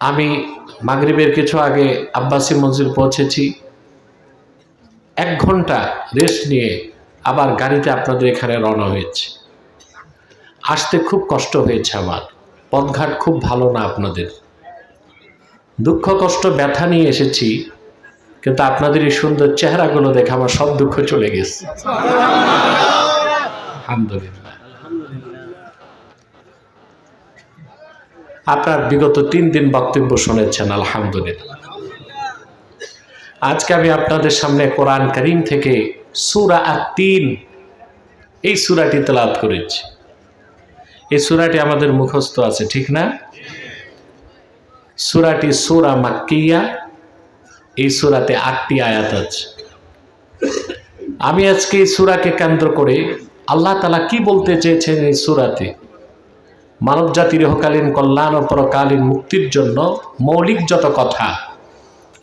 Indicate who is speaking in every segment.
Speaker 1: আমি মাগরিবের কিছু আগে আব্বাসী মসজিদ পৌঁছেছি। 1 ঘন্টা রেস্ট নিয়ে আবার গাড়িতে আপনাদের এখানে রওনা হয়েছে। আসতে খুব কষ্ট হয়েছে আমার, পথঘাট খুব ভালো না আপনাদের। দুঃখ কষ্ট ব্যথা নিয়ে এসেছি, কিন্তু আপনাদের এই সুন্দর চেহারাগুলো দেখে আমার সব দুঃখ চলে গেছে। আলহামদুলিল্লাহ। আপনার বিগত 3 দিন বক্তব্য শুনেছেন, আলহামদুলিল্লাহ। আজকে আমি আপনাদের সামনে কোরআন কারীম থেকে সূরা আত-তিন এই সূরাটি তেলাওয়াত করেছি। এই সূরাটি আমাদের মুখস্থ আছে, ঠিক না? সূরাটি সূরা মাক্কিয়া। এই সূরাতে 8টি আয়াত আছে। আমি আজকে এই সূরাকে কেন্দ্র করে আল্লাহ তাআলা কি বলতে চেয়েছেন এই সূরাতে, মানব জাতির ইহকালীন কল্যাণ ও পরকালীন মুক্তির জন্য মৌলিক যত কথা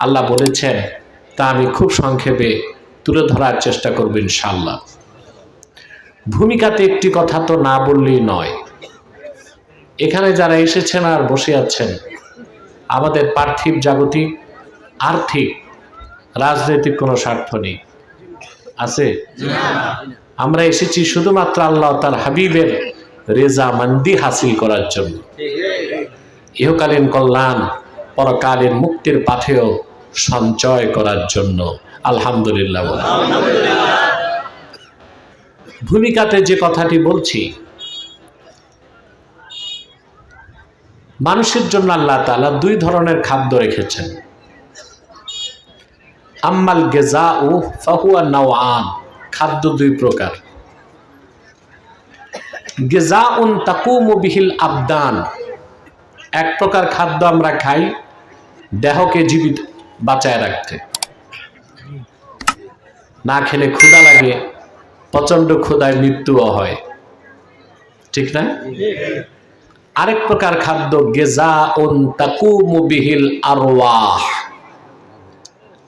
Speaker 1: আল্লাহ বলেছেন তা আমি খুব সংক্ষেপে তুলে ধরার চেষ্টা করব ইনশাআল্লাহ। ভূমিকাতে একটি কথা তো না বললেই নয়। এখানে যারা এসেছেন আর বসে আছেন, আমাদের পার্থিব, জাগতিক, আর্থিক, রাজনৈতিক কোনো স্বার্থ নেই, আছে? আমরা এসেছি শুধুমাত্র আল্লাহ তার হাবিবের রেজামন্দি হাসিল করার জন্য, ইহকালীন কল্যাণ পরকালীন মুক্তির পাথেও সঞ্চয় করার জন্য। আলহামদুলিল্লাহ। ভূমিকাতে যে কথাটি বলছি, মানুষের জন্য আল্লাহ তাআলা 2 ধরনের খাদ্য রেখেছেন। আম্মাল গিযাউ ফাহুয়া নাওআন, খাদ্য 2 প্রকার। গিযাউন তাকুমু বিহিল আবদান, এক প্রকার খাদ্য আমরা খাই দেহকে জীবিত বাঁচায় রাখতে। না খেলে ক্ষুধা লাগে, প্রচন্ড ক্ষুধায় মৃত্যুও হয়, ঠিক না? আরেক প্রকার খাদ্য গিযাউন তাকুমু বিহিল আরওয়াহ,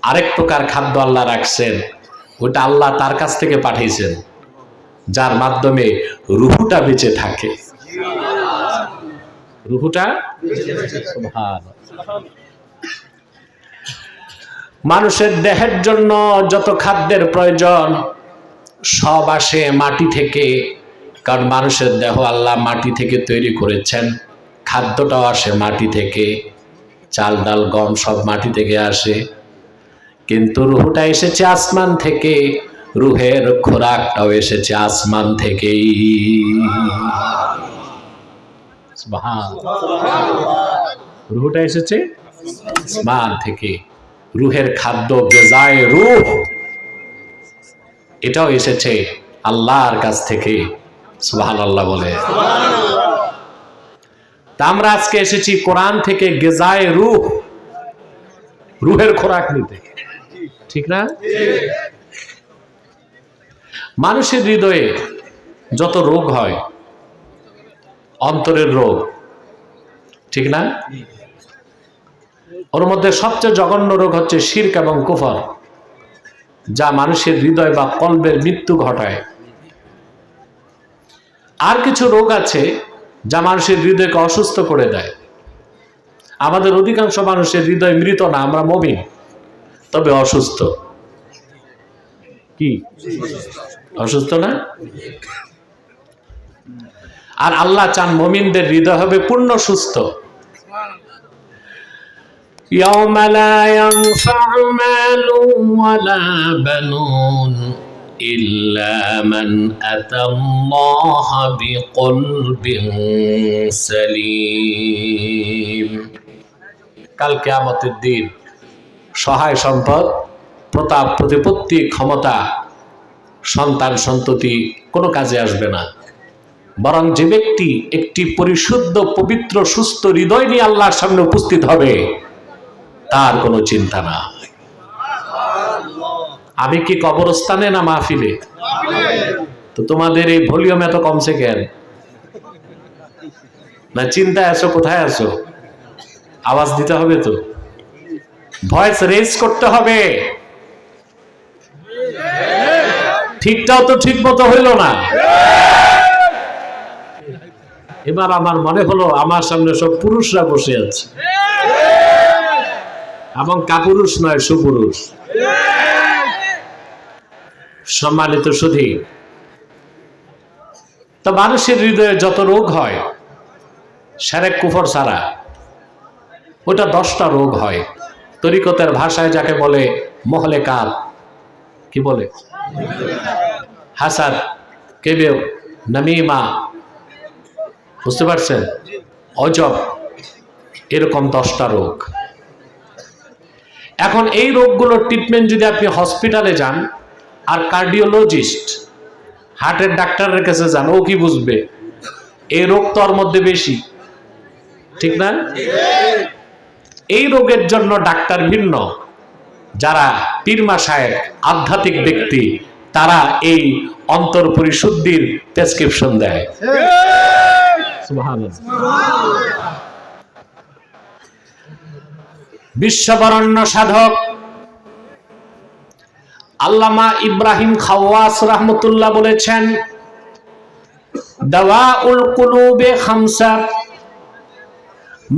Speaker 1: আরেক প্রকার খাদ্য আল্লাহ রাখছেন, ওটা আল্লাহ তার কাছ থেকে পাঠিয়েছেন, যার মাধ্যমে রূহটা বেঁচে থাকে। রূহটা মানুষের দেহের জন্য যত খাদ্যের প্রয়োজন সব আসে মাটি থেকে, কারণ মানুষের দেহ আল্লাহ মাটি থেকে তৈরি করেছেন। খাদ্যটাও আসে মাটি থেকে, চাল ডাল গম সব মাটি থেকে আসে, কিন্তু রূহটা এসেছে আসমান থেকে, রূহের খোরাকটাও এসেছে আসমান থেকেই। রূহটা এসেছে আসমান থেকে, রূহের খাদ্য গিযায়ে রূহ এটাও এসেছে আল্লাহর কাছ থেকে। সুবহানাল্লাহ বলে। তা আমরা আজকে এসেছি কোরআন থেকে গিযায়ে রূহ, রূহের খোরাক নিতে, ঠিক না? মানুষের হৃদয়ে যত রোগ হয়, অন্তরের রোগ, ঠিক না? ওর মধ্যে সবচেয়ে জঘন্য রোগ হচ্ছে শিরক এবং কুফর, যা মানুষের হৃদয় বা কলবের মৃত্যু ঘটায়। আর কিছু রোগ আছে যা মানুষের হৃদয়কে অসুস্থ করে দেয়। আমাদের অধিকাংশ মানুষের হৃদয় মৃত না, আমরা মুমিন, তবে অসুস্থ। কি অসুস্থ না? আর আল্লাহ চান মুমিনদের হৃদয় হবে পূর্ণ সুস্থ। ইয়াউমা লা ইয়ানফাউ মালুন ওয়ালা বানুন ইল্লা মান আতাল্লাহা বিকলবিন সালিম। কাল কিয়ামতের দিন সহায় সম্পদ, প্রতাপ, প্রতিপত্তি, ক্ষমতা, সন্তান সন্ততি কোনো কাজে আসবে না, বরং যে ব্যক্তি একটি পরিশুদ্ধ, পবিত্র, সুস্থ হৃদয় নিয়ে আল্লাহর সামনে উপস্থিত হবে তার কোনো চিন্তা না। আমি কি কবরস্থানে না মাহফিলে? তো তোমাদের এই ভলিউম এত কমছে কেন? না চিন্তায় আছো? কোথায় আছো? আওয়াজ দিতে হবে তো, ভয়েস রেজ করতে হবে। ঠিকটাও তো ঠিক মতো হইল না। এবার আমার মনে হলো আমার সামনে সব পুরুষরা বসে আছে, এবং কাপুরুষ নয়, সুপুরুষ। সম্মানিত সুধী, তো মানুষের হৃদয়ে যত রোগ হয় শিরক কুফর ছাড়া ওটা 10টা রোগ হয়। তরিকতের ভাষায় যাকে বলে মহলেকাত, কি বলে, হাসাদ, কেবেও, নামিমা, বুঝতে পারছেন, অজব, এরকম 10টা রোগ। এখন এই রোগগুলোর ট্রিটমেন্ট যদি আপনি হসপিটালে যান আর কার্ডিওলজিস্ট, হার্টের ডাক্তারের কাছে যান, ও কি বুঝবে? এই রোগ তো ওর মধ্যে বেশি, ঠিক না? এই রোগের জন্য ডাক্তার ভিন্ন, যারা পীর মাশায়েখ আধ্যাত্মিক ব্যক্তি তারা এই অন্তর পরিশুদ্ধির প্রেসক্রিপশন দেয়। সুবহানাল্লাহ। বিশ্ববরণ্য সাধক আল্লামা ইব্রাহিম খাওয়াস রাহমাতুল্লাহ বলেছেন, দাওয়াউল কুলুবে খামসা,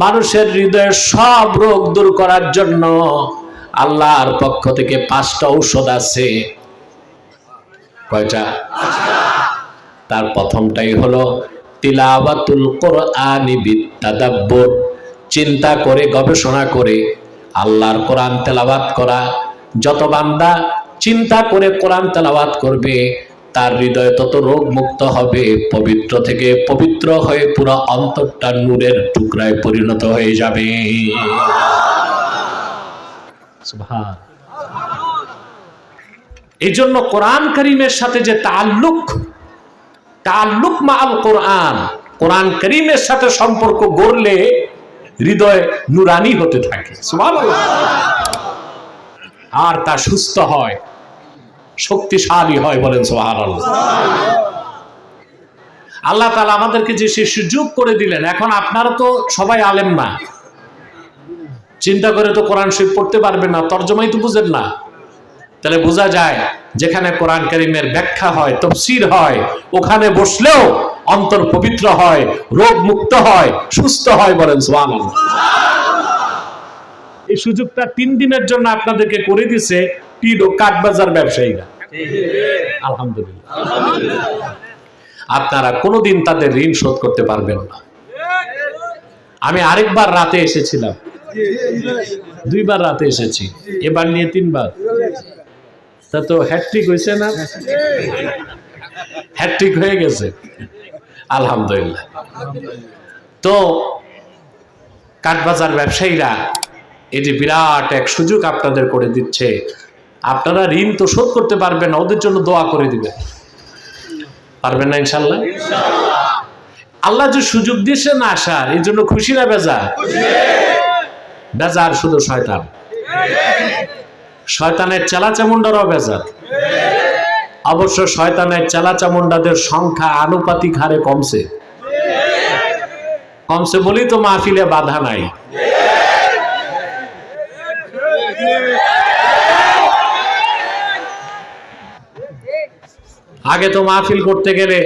Speaker 1: মানুষের হৃদয়ের সব রোগ দূর করার জন্য আল্লাহর পক্ষ থেকে 5টা ঔষধ আছে। কয়টা? তার প্রথমটাই হলো তিলাওয়াতুল কোরআনি বিতাদাব্বুর, চিন্তা করে গবেষণা করে আল্লাহর কোরআন তেলাওয়াত করা। যত বান্দা চিন্তা করে কোরআন তেলাওয়াত করবে তার হৃদয় তত রোগ মুক্ত হবে, পবিত্র থেকে পবিত্র হয়ে পুরো অন্তরটা নূরের টুকরায় পরিণত হয়ে যাবে। সুবহান। এই জন্য কোরআন কারীমের সাথে যে তাআল্লুক মাআল কোরআন, কোরআন কারীমের সাথে সম্পর্ক গড়লে হৃদয় নুরানি হতে থাকে। সুবহানাল্লাহ। আর তা সুস্থ হয়, শক্তিশালী হয়, বলেন সুবহানাল্লাহ। আল্লাহ তাআলা আমাদেরকে যে সে সুযোগ করে দিলেন, এখন আপনারা তো সবাই আলেম না, চিন্তা করে তো কোরআন শরীফ পড়তে পারবেন না, তরজমাই তো বুঝেন না। তাহলে বোঝা যায় যেখানে কোরআন কারীমের ব্যাখ্যা হয়, তাফসীর হয়, ওখানে বসলেও অন্তর পবিত্র হয়, রোগ মুক্ত হয়, সুস্থ হয়, বলেন সুবহানাল্লাহ। এই সুযোগটা 3 দিনের জন্য আপনাদেরকে করে দিছে টিড ও কাঠবাজার ব্যবসায়ীরা। আলহামদুলিল্লাহ। আপনারা কোনোদিন তাদের ঋণ শোধ করতে পারবেন না। আমি আরেকবার রাতে এসেছিলাম, 2বার রাতে এসেছি, এবার নিয়ে 3বার। তা তো হ্যাট্রিক হয়েছে না? হ্যাট্রিক হয়ে গেছে, আলহামদুলিল্লাহ। তো কাঠবাজার ব্যবসায়ীরা এই যে বিরাট এক সুযোগ আপনাদের করে দিচ্ছে, আপনারা ঋণ তো শোধ করতে পারবেন না, ওদের জন্য দোয়া করে দিবেন। পারবেন না ইনশাআল্লাহ? আল্লাহ যে সুযোগ দিয়েছেন আসার, এই জন্য খুশি না বেজার? বেজার শুধু শয়তান, শয়তানের চেলাচামুন্ডারও বেজার। অবশ্য শয়তানের চেলাচামুন্ডাদের সংখ্যা আনুপাতিক হারে কমছে বলেই তো মাহফিলে বাধা নাই। আগে তো মাহফিল করতে গেলে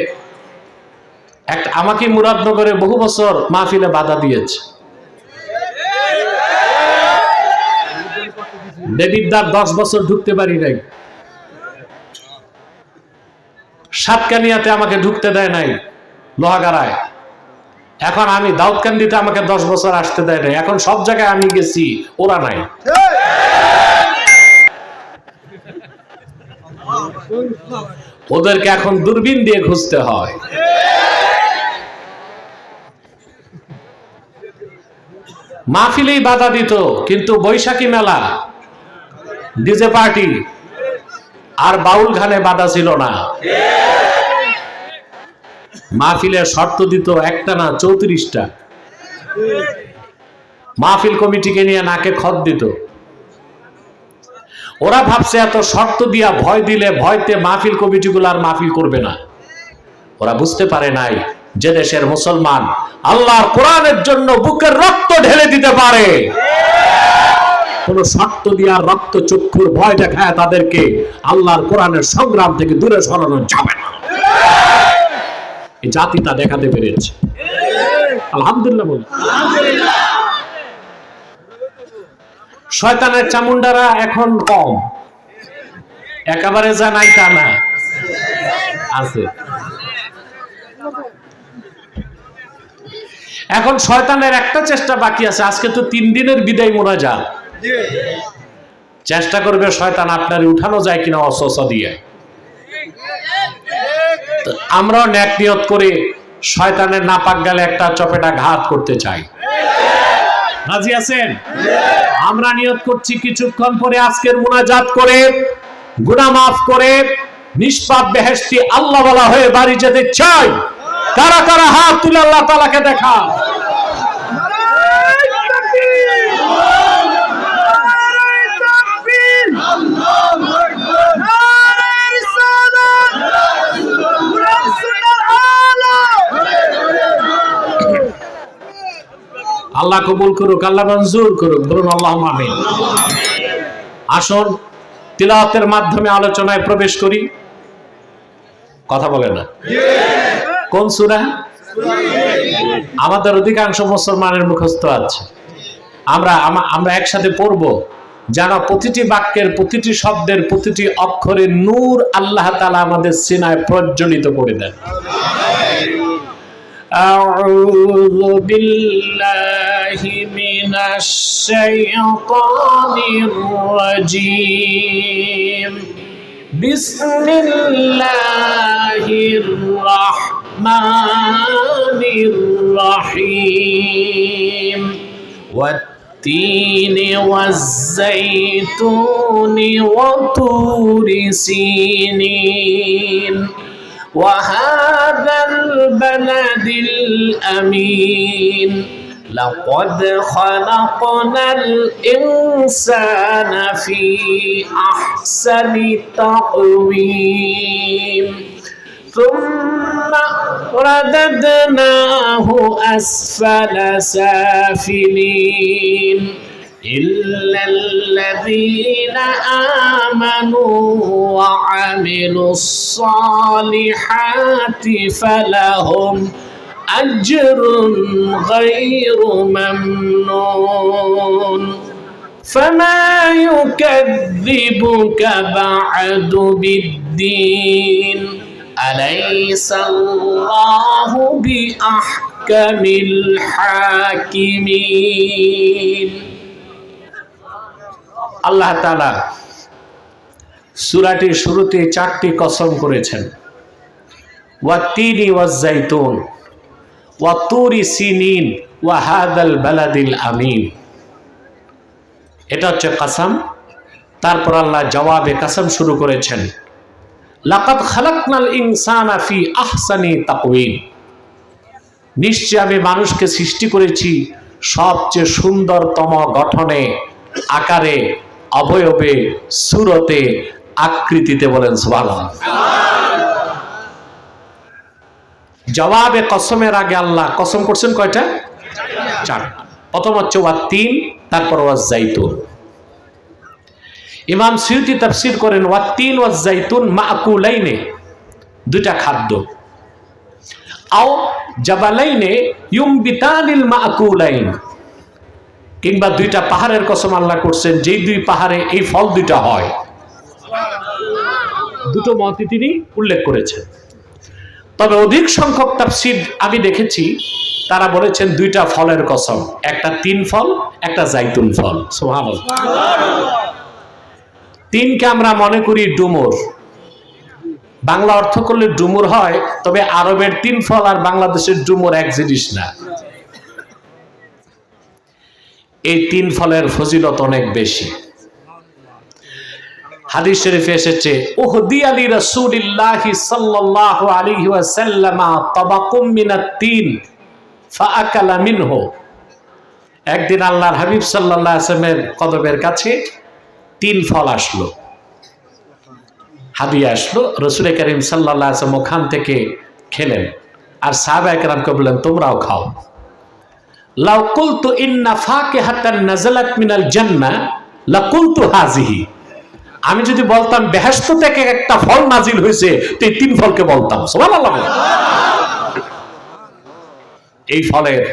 Speaker 1: আমাকে মুরাদনগরে বহু বছর মাহফিলে বাধা দিয়েছে। দেবিদ্দার 10 বছর ঢুকতে পারি নাই, সাতকানিয়াতে আমাকে ঢুকতে দেয় নাই, লোহাগাড়ায়। এখন আমি দাউদকান্দিতে আমাকে 10 বছর আসতে দেয় নাই। এখন সব জায়গায় আমি গেছি, ওরা নাই। ওদেরকে এখন দূরবীন দিয়ে খুঁজতে হয়। মাহফিলেই বাধা দিত, কিন্তু বৈশাখী মেলা, ডিজে পার্টি আর বাউল গানে বাধা ছিল না। মাহফিলের শর্ত দিত একটা না 34টা। মাহফিল কমিটিকে নিয়ে নাকে খত দিত। ওরা ভাবছে এত শর্ত দিয়া ভয় দিলে ভয়তে মাহফিল কমিটিগুলো আর মাহফিল করবে না। ওরা বুঝতে পারে নাই যে দেশের মুসলমান আল্লাহর কোরআনের জন্য বুকের রক্ত ঢেলে দিতে পারে। কোন শর্ত দিয়া রক্ত চক্ষুর ভয় দেখায় তাদেরকে আল্লাহর কোরআনের সংগ্রাম থেকে দূরে সরানো যাবে না। এই জাতিটা দেখাতে পেরেছে। আলহামদুলিল্লাহ বল। শয়তানের চামুন্ডারা এখন কম, একেবারে যা নাই তা না, আছে। এখন শয়তানের একটা চেষ্টা বাকি আছে। আজকে তো 3 দিনের বিদায় মোনাজাত, চেষ্টা করবে শয়তান আপনার উঠানো যায় কিনা অসহসা দিয়ে। আমরাও নেক নিয়ত করে শয়তানের নাপাক গেলে একটা চপেটা ঘাত করতে চাই। রাজি আছেন? আমরা নিয়ত করছি কিছুক্ষণ পরে আজকের মুনাজাত করে গুনাহ মাফ করে নিষ্পাপ বেহেশতি আল্লাহ ওয়ালা হয়ে বাড়ি যেতে চাই। কারা কারা হাত তুলে আল্লাহ তাআলাকে দেখা। আল্লাহ কবুল করুক, আল্লাহ মঞ্জুর করুক, বলুন আল্লাহুম্মা আমিন। আসুন তিলাওয়াতের মাধ্যমে আলোচনায় প্রবেশ করি। কথা বলে না? কোন সূরা? আমাদের অধিকাংশ মুসলমানের মুখস্থ আছে। আমরা একসাথে পড়ব, যেন প্রতিটি বাক্যের, প্রতিটি শব্দের, প্রতিটি অক্ষরে নূর আল্লাহ তাআলা আমাদের সিনায় প্রজ্বলিত করে দেন। أعوذ بالله من الشيطان الرجيم بسم الله الرحمن الرحيم والتين والزيتون وطور سينين وهذا البلد الأمين لقد خلقنا الإنسان في أحسن تقويم ثم رددناه أسفل سافلين إلا الذين آمنوا وعملوا الصالحات فلهم أجر غير ممنون فما يكذبك بعد بالدين أليس الله بأحكم الحاكمين। আল্লাহ তাআলা সূরাটির শুরুতে 4টি কসম করেছেন। ওয়াত-তিনি ওয়াজ-জাইতুন ওয়াত-তুরি সিনিন ওয়া হাযাল বালাদিল আমিন। এটা হচ্ছে কসম। তারপর আল্লাহ জবাবে কসম শুরু করেছেন, লাকাদ খালাকনাল ইনসানা ফি আহসানি তাকওয়িম। নিশ্চয় আমি মানুষকে সৃষ্টি করেছি সবচেয়ে সুন্দরতম গঠনে, আকারে, অবয়বে, সূরতে, আকৃতিতে। বলেন সুবহানাল্লাহ। জবাবে কসমের আগে আল্লাহ কসম করছেন কয়টা? 4টা। প্রথম হচ্ছে ওয়াত-তিন, তারপর ওয়াজ-জাইতুন। ইমাম সুয়ুতি তাফসীর করেন ওয়াত-তিন ওয়াজ-জাইতুন মাকুলাইনে, দুইটা খাদ্য। আও জাবালাইনে ইউমবিতানিল মাকুলাইন, কিংবা দুইটা পাহাড়ের কসম আল্লাহ করছেন, যেই 2 পাহাড়ে এই ফল 2টা হয়। দুটো মতই তিনি উল্লেখ করেছেন। তবে অধিক সংখ্যক তাফসীর আমি দেখেছি, তারা বলেছেন 2টা ফলের কসম, একটা 3 ফল, একটা জাইতুন ফল। সুবহানাল্লাহ। 3কে আমরা মনে করি ডুমুর, বাংলা অর্থ করলে ডুমুর হয়, তবে আরবের 3 ফল আর বাংলাদেশের ডুমুর এক জিনিস না। এই 3 ফলের ফজিলত অনেক বেশি। হাদিস শরীফে এসেছে, উহদিয়া লি রাসূলিল্লাহি সাল্লাল্লাহু আলাইহি ওয়াসাল্লাম তাবাকুম মিনাত-তিন ফাআকালা মিনহু। একদিন আল্লাহর হাবিব সাল্লাল্লাহু আলাইহি ওয়াসাল্লামের কদমের কাছে 3 ফল আসলো, হাদিয়া আসলো। রাসূল করিম সাল্লাল্লাহু আলাইহি ওয়াসাল্লাম ওখান থেকে খেলেন, আর সাহাবায়ে কেরামকে বললেন তোমরাও খাও। লাউ কুলতু ইন্না ফাকিহাতান নাযালাত মিনাল জান্নাহ লাকুলতু হাযিহি। আমি যদি বলতাম বেহেশত থেকে একটা ফল নাজিল হয়েছে, তো এই 3 ফলকে বলতাম। সুবহানাল্লাহ। এই ফলের।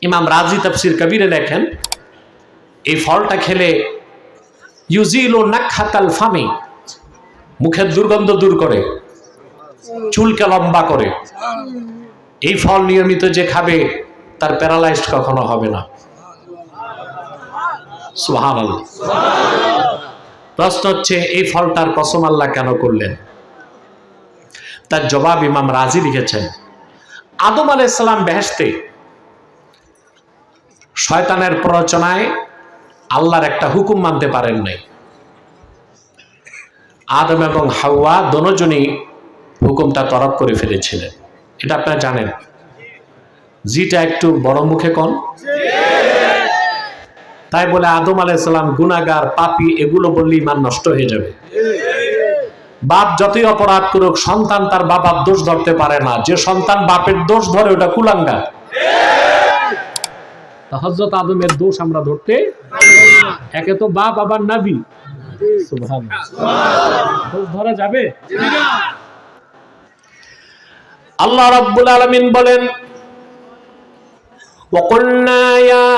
Speaker 1: ইমাম রাজি তাফসির কবিরে লেখেন, এই ফলটা খেলে ইউজিলু নাকহাতাল ফামি, মুখের দুর্গন্ধ দূর করে, চুলকে লম্বা করে। এই ফল নিয়মিত যে খাবে তার প্যারালাইজড কখনো হবে না। সুবহানাল্লাহ। প্রশ্ন হচ্ছে এই ফলটার কসম আল্লাহ কেন করলেন? তার জবাব ইমাম রাজি লিখেছেন, আদম আলাইহিস সালাম বেহেশতে শয়তানের প্ররোচনায় আল্লাহর একটা হুকুম মানতে পারেন নাই। আদম এবং হাওয়া দুজনই হুকুমটা তরক করে ফেলেছিলেন। এটা আপনারা জানেন। জিটা একটু বড় মুখে কন। তাই বলে আদম আলাইহিস সালাম গুনাহগার, পাপী এগুলো বললে ঈমান নষ্ট হয়ে যাবে। বাপ যতই অপরাধ করুক, সন্তান তার বাবার দোষ ধরতে পারে না। যে সন্তান বাপের দোষ ধরে ওটা কুলাঙ্গার। হযরত আদমের দোষ আমরা ধরতে, একে তো বাপ আবার নবী, সুবহানাল্লাহ, দোষ ধরা যাবে? আল্লাহ রাব্বুল আলামিন বলেন, وَقُلْنَا يَا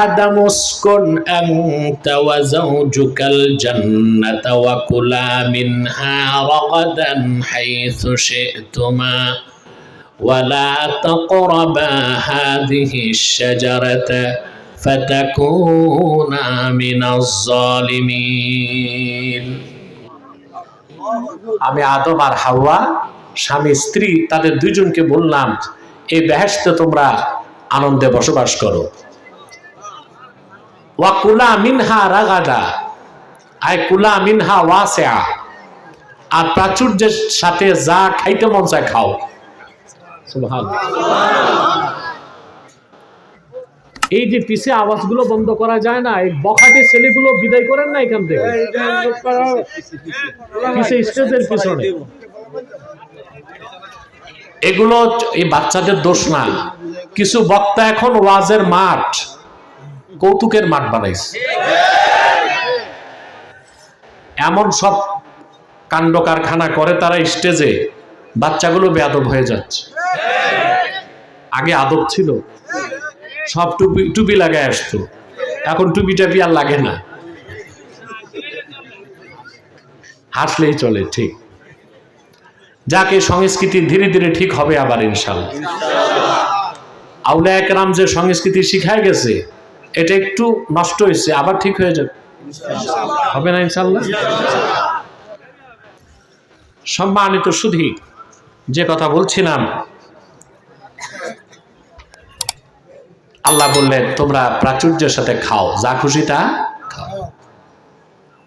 Speaker 1: آدَمُ اسْكُنْ أَنْتَ وَزَوْجُكَ الْجَنَّةَ وَكُلَا مِنْهَا رَغَدًا حَيْثُ شِئْتُمَا وَلَا تَقْرَبَا هَذِهِ الشَّجَرَةَ فَتَكُونَا مِنَ الظَّالِمِينَ। আমি আদম আর হাওয়া, স্বামী স্ত্রী, তাদের দুইজনকে বললাম এই বেহেশতে তোমরা আনন্দে বসবাস করো। ওয়া কুলা মিনহা রাগাদা, আই কুলা মিনহা ওয়াসিআ, আর প্রাচুর্যের সাথে যা খাইতে মন চায় খাও। সুবহানাল্লাহ। এই যে পিছে আওয়াজগুলো বন্ধ করা যায় না, এই বখাটে ছেলেগুলো বিদায় করেন না এখান থেকে, পিছে স্টেজের পিছনে। এগুলো এই বাচ্চাদের দোষ না। কিছু বক্তা এখন ওয়াজের মাঠ কৌতুকের মাঠ বানাইছে। এমন সব কাণ্ড কারখানা করে তারা স্টেজে, বাচ্চাগুলো বেয়াদব হয়ে যাচ্ছে। আগে আদব ছিল, সব টুপি লাগায় আসতো, এখন টুপি টাপি আর লাগে না, হাসলেই চলে। ঠিক, যাকে সংস্কৃতি ধীরে ধীরে ঠিক হবে আবার ইনশাআল্লাহ। আউলিয়া কেরাম যে সংস্কৃতি শিখায় গেছে, এটা একটু নষ্ট হয়েছে, আবার ঠিক হয়ে যাবে, হবে না ইনশাআল্লাহ। সম্মানিত সুধী, যে কথা বলছিলাম, আল্লাহ বললেন তোমরা প্রাচুর্যের সাথে খাও, যা খুশি তা খাও।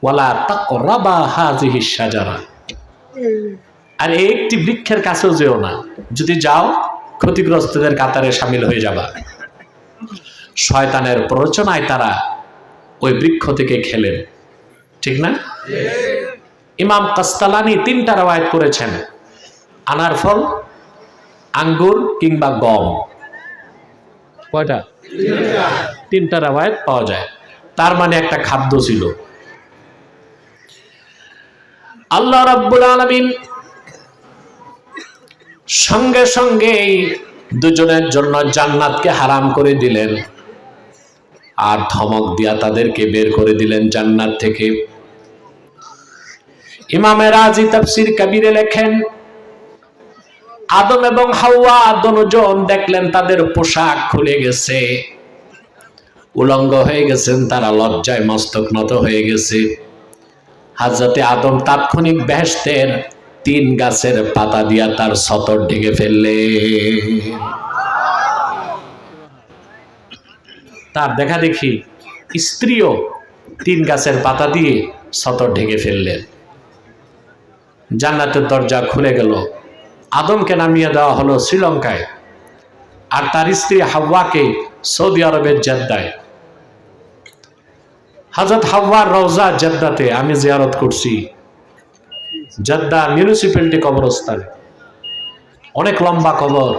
Speaker 1: ওয়ালা তাকরাবা হাযিহি শাজারা, আর একটি বৃক্ষের কাছেও যেও না, যদি যাও ক্ষতিগ্রস্তদের কাতারে শামিল হয়ে যাবা। শয়তানের প্ররোচনায় তারা ওই বৃক্ষ থেকে খেলেন, ঠিক না? ইমাম কাস্তালানি 3টা রওয়ায়াত করেছেন, আনার ফল, আঙ্গুর কিংবা গম। কয়টা? 3টা রওয়ায়াত পাওয়া যায়। তার মানে একটা খাদ্য ছিল। আল্লাহ রাব্বুল আলামিন সঙ্গে সঙ্গে দুজনের জন্য জান্নাতকে হারাম করে দিলেন, আর ধমক দিয়া তাদেরকে বের করে দিলেন জান্নাত থেকে। ইমামে রাজি তাফসির কবিরে লেখেন, আদম এবং হাওয়া দুজন দেখলেন তাদের পোশাক খুলে গেছে, উলঙ্গ হয়ে গেছেন, তারা লজ্জায় মস্তক নত হয়ে গেছে। হযরতে আদম তাৎক্ষণিক বেহেশতের 3 গাছের পাতা দিয়া তার সতর ঢেকে ফেললেন। তার দেখা দেখি স্ত্রীও 3 গাছের পাতা দিয়ে সতর ঢেকে ফেললেন। জান্নাতের দরজা খুলে গেল। আদমকে নামিয়ে দেওয়া হলো শ্রীলঙ্কায়, আর তার স্ত্রী হাওয়াকে সৌদি আরবের জেদ্দায়। হযরত হাওয়ার রওজা জেদ্দাতে আমি জিয়ারত করছি, জেদ্দা মিউনিসিপ্যালিটি কবরস্থানে। অনেক লম্বা কবর,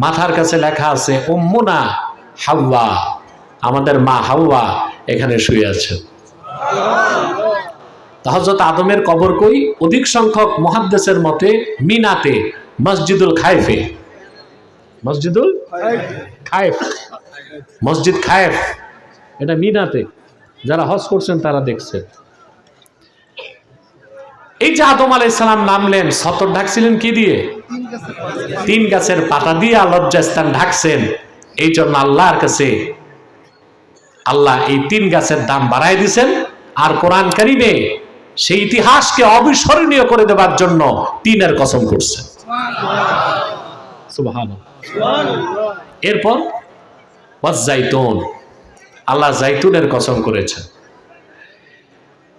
Speaker 1: মাথার কাছে লেখা আছে উম্মুনা হাওয়া, আমাদের মা হাওয়া এখানে শুয়ে আছে। হযরত আদমের কবর কই? অধিক সংখ্যক মুহাদ্দিসের মতে মিনাতে, মসজিদুল খাইফে। মসজিদুল খায়েফ, মসজিদ খায়েফ, এটা মিনাতে, যারা হজ করছেন তারা দেখছেন। এই যে আদম আলাইহিস সালাম নামলেন, সতর ঢাকছিলেন কি দিয়ে? তিন গাছের পাতা দিয়ে লজ্জাস্থান ঢাকছেন। এই জন্য আল্লাহর কাছে আল্লাহ এই তিন গাছের দাম বাড়ায় দিয়েছেন। আর কোরআন কারীমে সেই ইতিহাসকে অবিস্মরণীয় করে দেওয়ার জন্য তিনের কসম করছেন। সুবহানাল্লাহ। এরপর ওয়াজ-জাইতুন, আল্লাহ জাইতুনের কসম করেছেন।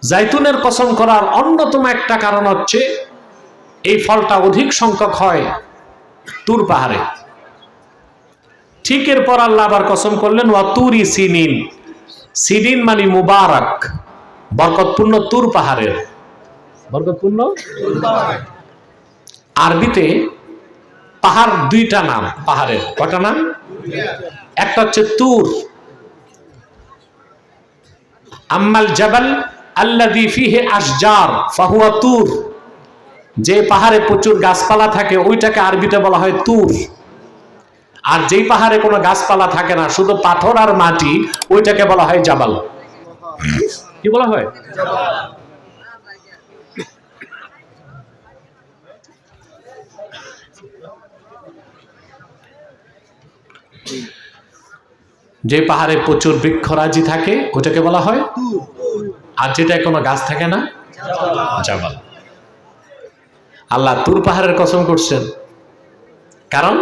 Speaker 1: জাইতুনের কসম করার অন্যতম একটা কারণ হচ্ছে এই ফলটা অধিক সংখ্যক হয় তুর পাহাড়ে। ঠিক এরপর আল্লাহ আবার কসম করলেন ওয়া তুরি সিনিন, সিনিন মানে মুবারক, বরকতপূর্ণ তুর পাহাড়ের, বরকতপূর্ণ। আরবিতে পাহাড় দুইটা নাম, পাহাড়ের কয়টা নাম? একটা হচ্ছে তুর, আম্মাল জাবাল আল্লাযী ফীহি আশজার ফাহুয়া তুর, যে পাহাড়ে প্রচুর গাছপালা থাকে ওইটাকে আরবিতে বলা হয় তুর। আর যেই পাহাড়ে কোনো গাছপালা থাকে না, শুধু পাথর আর মাটি, ওইটাকে বলা হয় জাবাল। কি বলা হয়? যে পাহাড়ে প্রচুর বৃক্ষরাজি থাকে ওটাকে বলা হয়, আর যেটায় কোনো গাছ থাকে না জাবাল। আল্লাহ তুর পাহাড়ের কসম করছেন, কারণ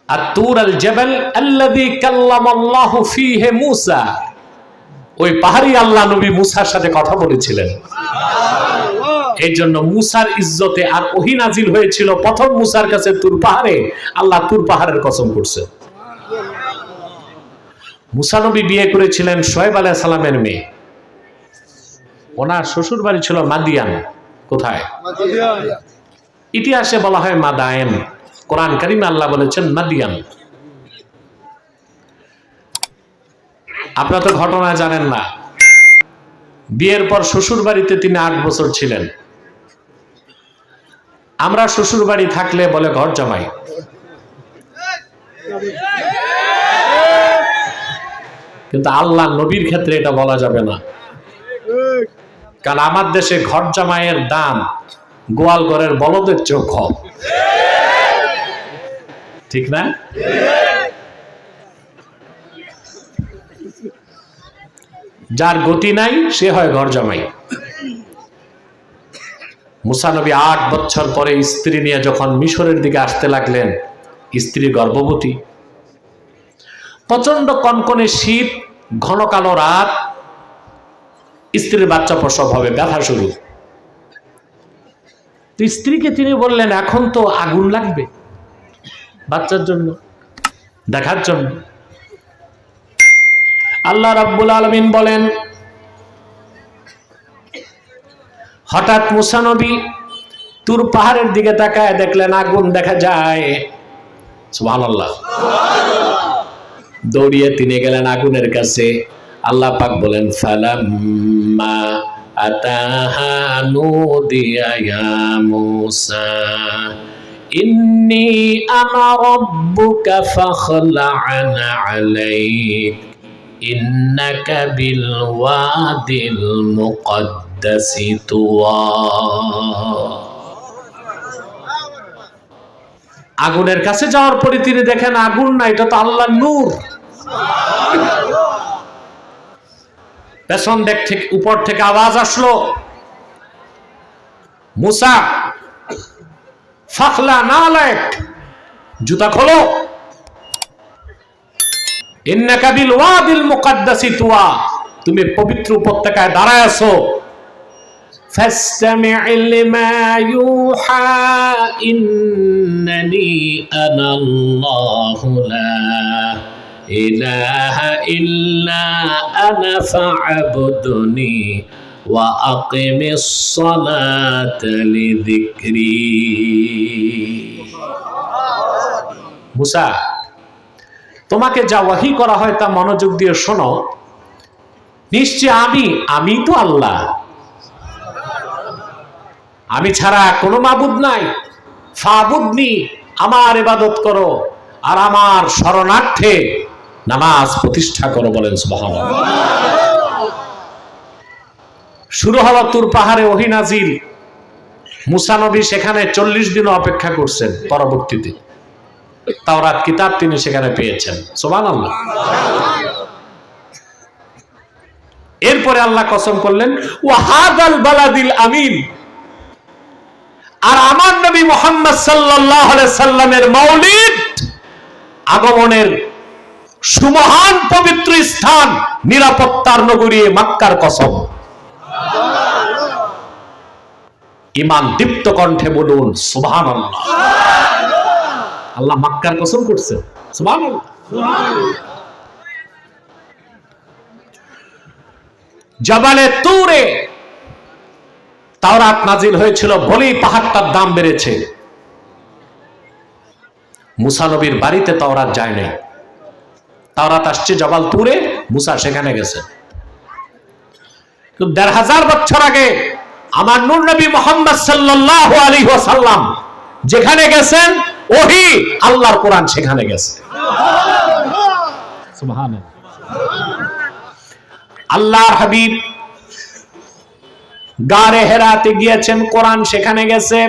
Speaker 1: আত-তুর আল জাবাল আল্লাযী কাল্লামাল্লাহু ফীহি মূসা, ওই পাহাড়ি আল্লাহ নবী মূসার সাথে কথা বলেছিলেন। এই জন্য মূসার ইজ্জতে আর ওহী নাজিল হয়েছিল প্রথম মূসার কাছে তুর পাহাড়ে, আল্লাহ তুর পাহাড়ের কসম করছেন। মূসা নবী বিয়ে করেছিলেন শুআয়ব আলাইহিস সালামের মেয়ে, ওনার শ্বশুর বাড়ি ছিল মাদিয়ান। কোথায়? ইতিহাসে বলা হয় মাদায়েন, কোরআন কারীমে আল্লাহ বলেছেন মাদিয়ান। আপনারা তো ঘটনা জানেন না। বিয়ের পর শ্বশুর বাড়িতে তিনি 8 বছর ছিলেন। আমরা শ্বশুর বাড়ি থাকলে বলে ঘর জামাই, কিন্তু আল্লাহ নবীর ক্ষেত্রে এটা বলা যাবে না। কারণ আমার দেশে ঘর জামাইয়ের দাম গোয়াল ঘরের বলদের চেয়েও কম, ঠিক না? যার গতি নাই সে হয় ঘর জামাই। মুসা নবী 8 বছর পরে স্ত্রী নিয়ে যখন মিশরের দিকে আসতে লাগলেন, স্ত্রী গর্ভবতী, প্রচন্ড কনকনে শীত, ঘন কালো রাত, স্ত্রীর বাচ্চা প্রসব হবে, ব্যথা শুরু। তো স্ত্রীকে তিনি বললেন এখন তো আগুন লাগবে বাচ্চার জন্য, দেখার জন্য। আল্লাহ রাব্বুল আলামিন বলেন, হঠাৎ মুসা নবী তুর পাহাড়ের দিকে তাকায় দেখলেন আগুন দেখা যায়। সুবহানাল্লাহ। দৌড়িয়ে তিনি গেলেন আগুনের কাছে। আল্লাহ পাক বলেন ফালাম্মা আতাহা নুদিয়া ইয়া মূসা ইন্নী আনা রাব্বুকা ফাখলা'ন আলাইক ইন্নাকা বিল ওয়াদিল মুকদ্দাসি তুওয়া। আগুনের কাছে যাওয়ার পরে তিনি দেখেন আগুন না, এটা তো আল্লাহর নূর। পেছন দিক থেকে উপর থেকে আওয়াজ আসলো, মুসা ফাখলা নালাক, জুতা খোলো, ইন্নাকা বিল ওয়াদিল মুকদ্দাসি তুওয়া, তুমি পবিত্র উপত্যকায় দাঁড়ায় আছো। ফাসতামি' লিমা ইউহা ইন্নানি আনা আল্লাহু লা ইলাহা ইল্লা আনা ফা'বুদনি ওয়া আকিমিস সালাতা লিযিকরি। মুসা, তোমাকে যা ওয়াহী করা হয় তা মনোযোগ দিয়ে শোনো। নিশ্চয় আমি তো আল্লাহ, আমি ছাড়া কোনো মাবুদ নাই। ফাবুদনি, আমার ইবাদত করো আর আমার শরণার্থে নামাজ প্রতিষ্ঠা করো। বলেন সুবহানাল্লাহ। শুরু হওয়া তুর পাহাড়ে ওহী নাজিল। মুসা নবী সেখানে 40 দিন অপেক্ষা করছেন। পরবর্তীতে তাওরাত কিতাব তিনি সেখানে পেয়েছেন। সুবহানাল্লাহ। এরপরে আল্লাহ কসম করলেন ওয়া হাদাল বালাদিল আমিন, আর আমার নবী মুহাম্মদ সাল্লাল্লাহু আলাইহি সাল্লামের মাউলিদ আগমনের সুমহান পবিত্র স্থান নিরাপত্তার নগরী মক্কার কসম। ঈমান দীপ্ত কণ্ঠে বলুন সুবহানাল্লাহ। আল্লাহ মক্কার কসম করছেন। সুবহানাল্লাহ। জাবালে তুরে তাওরাত নাজিল হয়েছিল বলেই পাহাড়টার দাম বেড়েছে। মুসা নবীর বাড়িতে তাওরাত যায় নাই, তাওরাত আসছে জাবাল তুরে, মুসা সেখানে গেছে। ১৫০০ বছর আগে আমার নূর নবী মুহাম্মদ সাল্লাল্লাহু আলাইহি ওয়াসাল্লাম যেখানে গেছেন, ওহী আল্লাহর কোরআন সেখানে গেছে। সুবহানাল্লাহ। আল্লাহর হাবিব গারে হেরাতে গিয়েছেন, কোরআন সেখানে গেছে।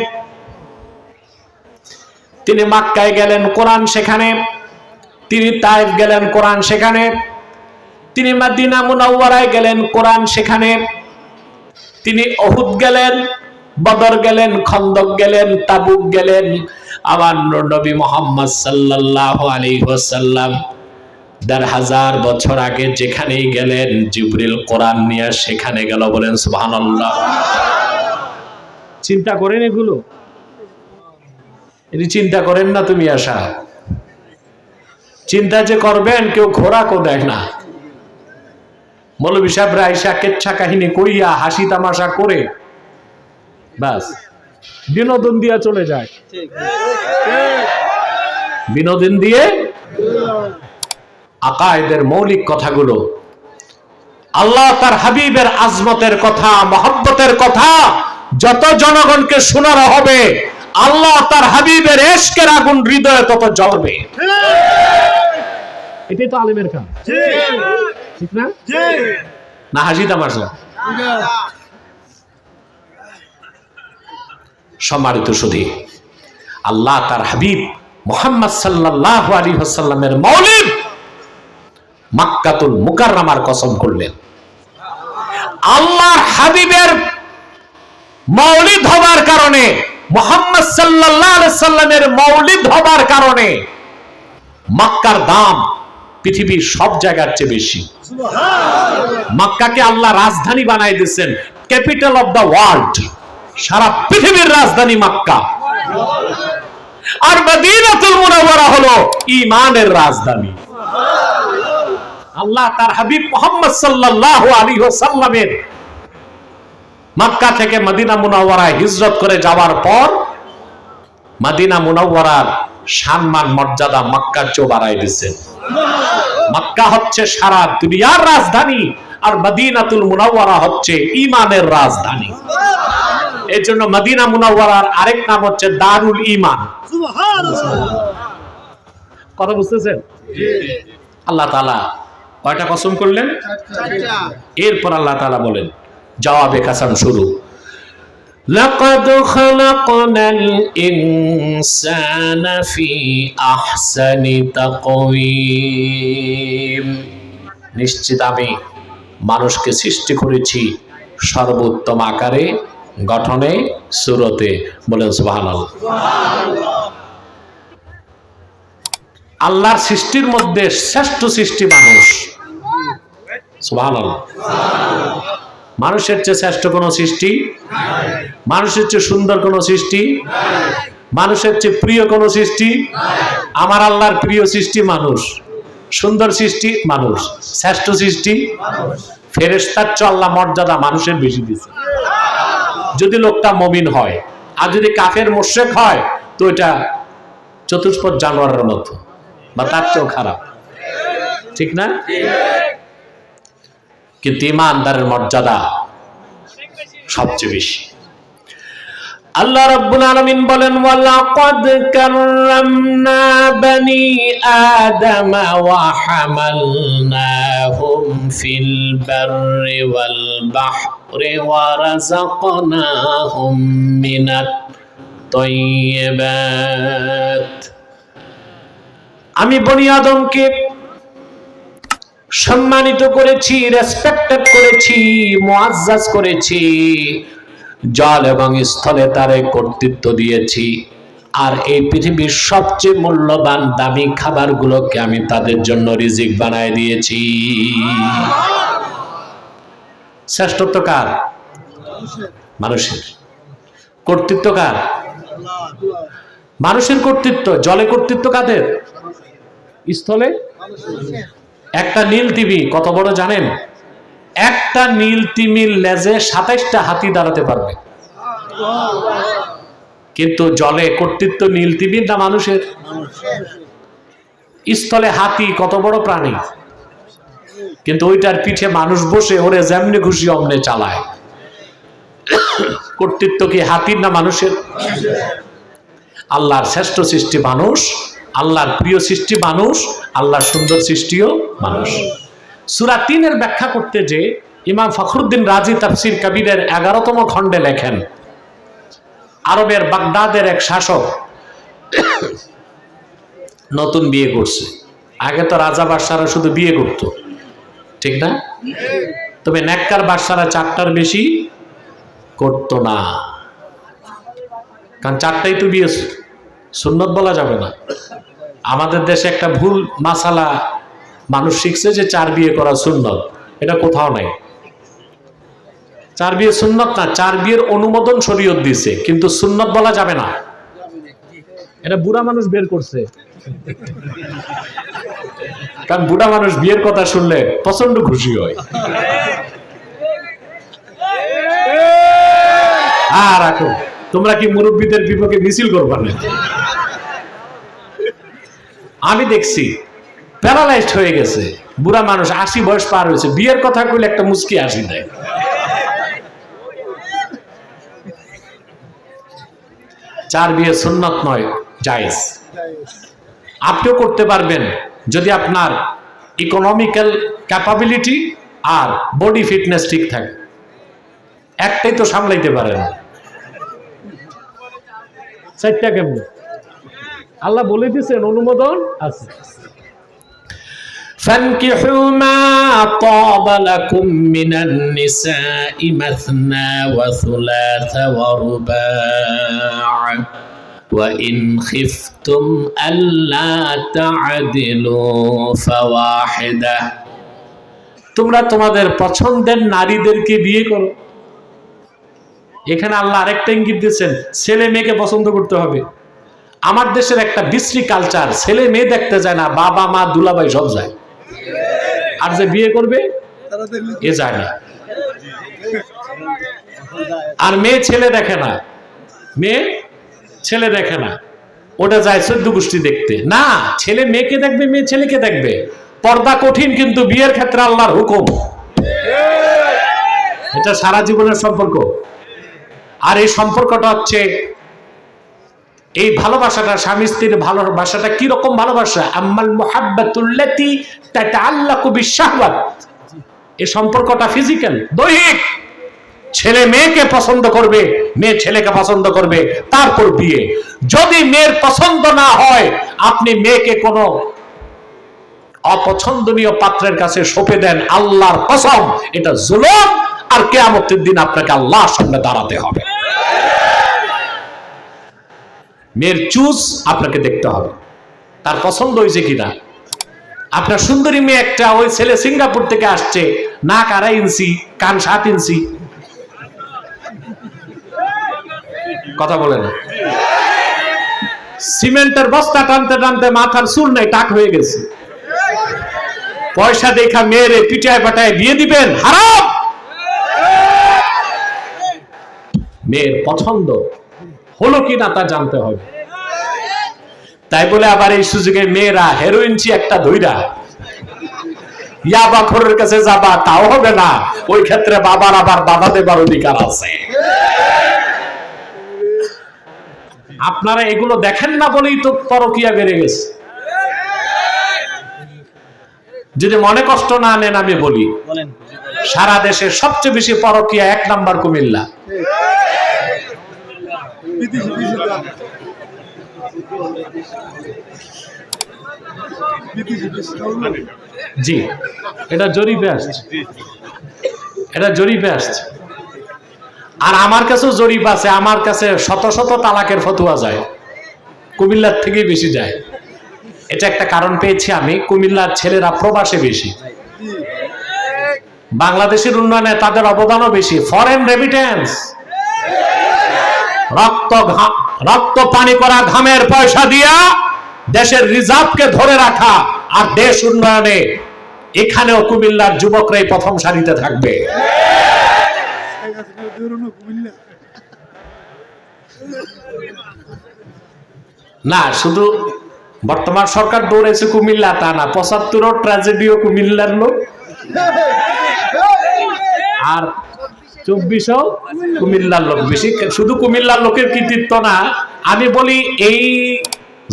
Speaker 1: তিনি মক্কায় গেলেন, কোরআন সেখানে। তিনি তায়েফ গেলেন, কোরআন সেখানে। তিনি মদিনা মুনাওয়ারায় গেলেন, কোরআন সেখানে। তিনি উহুদ গেলেন, বদর গেলেন, খন্দক গেলেন, তাবুক গেলেন। আমার নবী মুহাম্মদ সাল্লাল্লাহু আলাইহি ওয়াসাল্লাম ১৫০০ বছর আগে যেখানেই গেলেন, জিবরিল কোরআন নিয়ে সেখানে গেল। বলেন সুবহানাল্লাহ। চিন্তা করেন এগুলো, এটি চিন্তা করেন না তুমি আশা। চিন্তা যে করবেন কেউ খোরাকও দেয় না। মৌলভী সাহেবরা আইসা কেচ্ছা কাহিনী কইয়া হাসি তামাশা করে বাস বিনোদন দিয়া চলে যায়। বিনোদন দিয়ে আকায়েদের মৌলিক কথাগুলো, আল্লাহ তার হাবিবের আজমতের কথা, মহব্বতের কথা যত জনগণকে শোনানো হবে, আল্লাহ তার হাবিবের ইশকের আগুন হৃদয়ে তত জ্বলবে। এটাই তো আলেমের কাজ, ঠিক না? না হাসি তামাশা। সম্মানিত সুধী, আল্লাহ তার হাবিব মুহাম্মদ সাল্লাল্লাহু আলাইহি ওয়াসাল্লামের মাওলিদ মক্কাতুল মুকাররমার কসম করলেন। আল্লাহর হাবিবের মাওলিদ হবার কারণে, মুহাম্মদ সাল্লাল্লাহু আলাইহি ওয়াসাল্লামের মাওলিদ হবার কারণে মক্কার দাম পৃথিবীর সব জায়গার চেয়ে বেশি। মক্কাকে আল্লাহ রাজধানী বানাই দিয়েছেন, ক্যাপিটাল অফ দ্য ওয়ার্ল্ড। সারা পৃথিবীর রাজধানী মক্কা। আর মদিনাতুল মুনাওয়ারা হলো ঈমানের রাজধানী। আল্লাহ তার হাবিব মুহাম্মদ সাল্লাল্লাহু আলাইহি ওয়াসাল্লামের মক্কা থেকে মদিনা মুনাওয়ারায় হিজরত করে যাওয়ার পর মদিনা মুনাওয়ারার সম্মান মর্যাদা মক্কার চেয়ে বাড়াই দিয়েছেন। মক্কা হচ্ছে সারা দুনিয়ার রাজধানী, আর মদিনাতুল মুনাওয়ারা হচ্ছে ঈমানের রাজধানী। এই জন্য মদিনা মুনাওয়ারার আরেক নাম হচ্ছে দারুল ঈমান। কথা বুঝতেছেন? আল্লাহ তাআলা কয়টা কসম করলেন? এরপর আল্লাহ তাআলা বলেন, জবাবে কসম শুরু, লাকাদ খালাকনাল ইনসানা ফি আহসানি তাকওয়িম। নিশ্চিত আমি মানুষকে সৃষ্টি করেছি সর্বোত্তম আকারে, গঠনে, সুরতে। বলেন সুবহানাল্লাহ। আল্লাহর সৃষ্টির মধ্যে শ্রেষ্ঠ সৃষ্টি মানুষ। সুবহানাল্লাহ। মানুষের চেয়ে শ্রেষ্ঠ কোন সৃষ্টি, মানুষের চেয়ে সুন্দর কোন সৃষ্টি, মানুষের চেয়ে প্রিয় কোন সৃষ্টি? আমার আল্লাহর প্রিয় সৃষ্টি মানুষ, সুন্দর সৃষ্টি মানুষ, শ্রেষ্ঠ সৃষ্টি ফেরেশতার চেয়ে আল্লাহ মর্যাদা মানুষের বেশি দিয়েছে। যদি লোকটা মুমিন হয়, আর যদি কাফের মুশরিক হয় তো এটা চতুষ্পদ জানোয়ারের মতো বা তার চেয়েও খারাপ, ঠিক না? কিন্তু ঈমানদারের মর্যাদা সবচেয়ে বেশি। আল্লাহ রাব্বুল আলামিন বলেন, ওয়ালাকাদ কাররামনা বানি আদম ওয়া হামালনাহুম ফিল বাররি ওয়াল বাহরি ওয়া রাযাকনাহুম মিনাত তাইয়্যিবাত। আমি বনি আদমকে সম্মানিত করেছি, রেসপেক্টেড করেছি, মুআজ্জাজ করেছি, জল এবং স্থলে তারে কর্তৃত্ব দিয়েছি। আর এই পৃথিবীর সবচেয়ে মূল্যবান দামি খাবারগুলোকে আমি তাদের জন্য রিজিক বানায় দিয়েছি। শ্রেষ্ঠত্ব কার? মানুষের। কর্তৃত্ব কার? মানুষের কর্তৃত্ব। জলে কর্তৃত্ব কাদের? স্থলে? একটা নীল তিমি কত বড় জানেন? একটা নীল তিমির লেজে 27টা হাতি দাঁড়াতে পারবে। কিন্তু জলে কর্তৃত্ব নীল তিমির না মানুষের? স্থলে হাতি কত বড় প্রাণী, কিন্তু ওইটার পিঠে মানুষ বসে ওরে যেমনি খুশি অমনে চালায়। কর্তৃত্ব কি হাতির না মানুষের? আল্লাহর শ্রেষ্ঠ সৃষ্টি মানুষ, আল্লাহর প্রিয় সৃষ্টি মানুষ, আল্লাহর সুন্দর সৃষ্টিও মানুষ। সূরা ৩-এর ব্যাখ্যা করতে যে ইমাম ফখরুদ্দিন রাজি তাফসির কবিরের 11তম খণ্ডে লেখেন, আরবের বাগদাদের এক শাসক নতুন বিয়ে করছে। আগে তো রাজা বাদশারা শুধু বিয়ে করত, ঠিক না? তবে নেককার বাদশারা 4টার বেশি করত না, কারণ 4টাই তো বিয়ে সুন্নত বলা যাবে না। আমাদের দেশে একটা ভুল মাসালা মানুষ শিখছে যে 4 বিয়ে করা সুন্নত। এটা কোথাও নাই। 4 বিয়ে সুন্নত না, 4 বিয়ের অনুমোদন শরীয়ত দিয়েছে, কিন্তু সুন্নত বলা যাবে না। এটা বুড়া মানুষ বের করছে, কারণ বুড়া মানুষ বিয়ের কথা শুনলে প্রচন্ড খুশি হয়। আর রাখো, তোমরা কি মুরব্বীদের বিপক্ষে মিছিল করবা না? আমি দেখছি প্যারালাইজড হয়ে গেছে বুড়া মানুষ, 80 বয়স পার হয়েছে, বিয়ের কথা কইলে একটা মুস্কি হাসি দেয়। চার বিয়ে সুন্নত নয়, জায়েজ। আপনিও করতে পারবেন যদি আপনার ইকোনমিক্যাল ক্যাপাবিলিটি আর বডি ফিটনেস ঠিক থাকে। একটাই তো সামলাইতে পারেন, 4টা কেমন? আল্লাহ বলে দিয়েছেন অনুমোদন আছে। فانكحوا ما طاب لكم من النساء مثنى وثلاث ورباع وإن خفتم ألا تعدلوا فواحدة। তোমরা তোমাদের পছন্দের নারীদেরকে বিয়ে করো। এখানে আল্লাহ আরেকটা ইঙ্গিত দিয়েছেন, ছেলে মেয়েকে পছন্দ করতে হবে। আমার দেশের একটা বিশ্রী কালচার, ছেলে মেয়ে দেখতে যায় না, বাবা মা দুলাভাই সব যায়, আর যে বিয়ে করবে এ যায় না। আর মেয়ে ছেলে দেখে না, মেয়ে ছেলে দেখে না, ওটা যায় 14 গোষ্ঠী দেখতে। না, ছেলে মেয়েকে দেখবে, মেয়ে ছেলেকে দেখবে। পর্দা কঠিন, কিন্তু বিয়ের ক্ষেত্রে আল্লাহর হুকুম। এটা সারা জীবনের সম্পর্ক। আর এই সম্পর্কটা হচ্ছে, এই ভালোবাসাটা, স্বামী স্ত্রীর ভালোবাসাটা কি রকম ভালোবাসা? আম্মাল মুহাব্বাতুল্লাতি তাতাআল্লাকু বিশ-শাহওয়াত। এই সম্পর্কটা ফিজিক্যাল, দৈহিক। ছেলে মেয়েকে পছন্দ করবে, মেয়ে ছেলেকে পছন্দ করবে, তারপর বিয়ে। যদি মেয়ের পছন্দ না হয়, আপনি মেয়েকে কোনো অপছন্দনীয় পাত্রের কাছে সঁপে দেন, আল্লাহর কসম এটা জুলুম, আর কিয়ামতের দিন আপনাকে আল্লাহর সামনে দাঁড়াতে হবে। মেয়ের চুজ আপনাকে দেখতে হবে, তার পছন্দ হয়েছে কিনা। আপনার সুন্দরী মেয়ে একটা, ওই ছেলে সিঙ্গাপুর থেকে আসছে, নাক 2.5 ইঞ্চি, কান 7 ইঞ্চি, কথা বলে না। সিমেন্টের বস্তা টানতে টানতে মাথার চুল নাই, টাক হয়ে গেছে। পয়সা দেখা মেয়েরে পিটায় পাটায় বিয়ে দিবেন, হারাম। মেয়ের পছন্দ হলো কিনা তা জানতে হবে। তাই বলে আবার এই সুযোগে মেয়েরা হেরোইনছি একটা ধইরা ইয়াবা খোরের কাছে যাবা, তাও হবে না। ওই ক্ষেত্রে বাবার আবার বাধা দেবার অধিকার আছে। আপনারা এগুলো দেখেন না বলেই তো পরকীয়া বেড়ে গেছে। যদি মনে কষ্ট না নেন আমি বলি, সারা দেশে সবচেয়ে বেশি পরকীয়া 1 নাম্বার কুমিল্লা। জি, এটা জরিপে আসছে, এটা জরিপে আসছে। আর আমার কাছেও জরিপ আছে, আমার কাছে শত শত তালাকের ফতোয়া যায়, কুমিল্লার থেকে বেশি যায়। এটা একটা কারণ পেয়েছি আমি, কুমিল্লার ছেলেরা প্রবাসে বেশি, বাংলাদেশের উন্নয়নে তাদের অবদানও বেশি। ফরেন রেমিটেন্স, রক্ত পানি করা ঘামের পয়সা দিয়া দেশের রিজার্ভকে ধরে রাখা আর দেশ উন্নয়নে এখানেও কুমিল্লার যুবকরাই প্রথম সারিতে থাকবে। না, শুধু বর্তমান সরকার দৌড়েছে কুমিল্লা তা না, 75 ট্র্যাজেডিও কুমিল্লার লোক, আর 24 কুমিল্লার লোক বেশি। শুধু কুমিল্লার লোকের কৃতিত্ব না, আমি বলি এই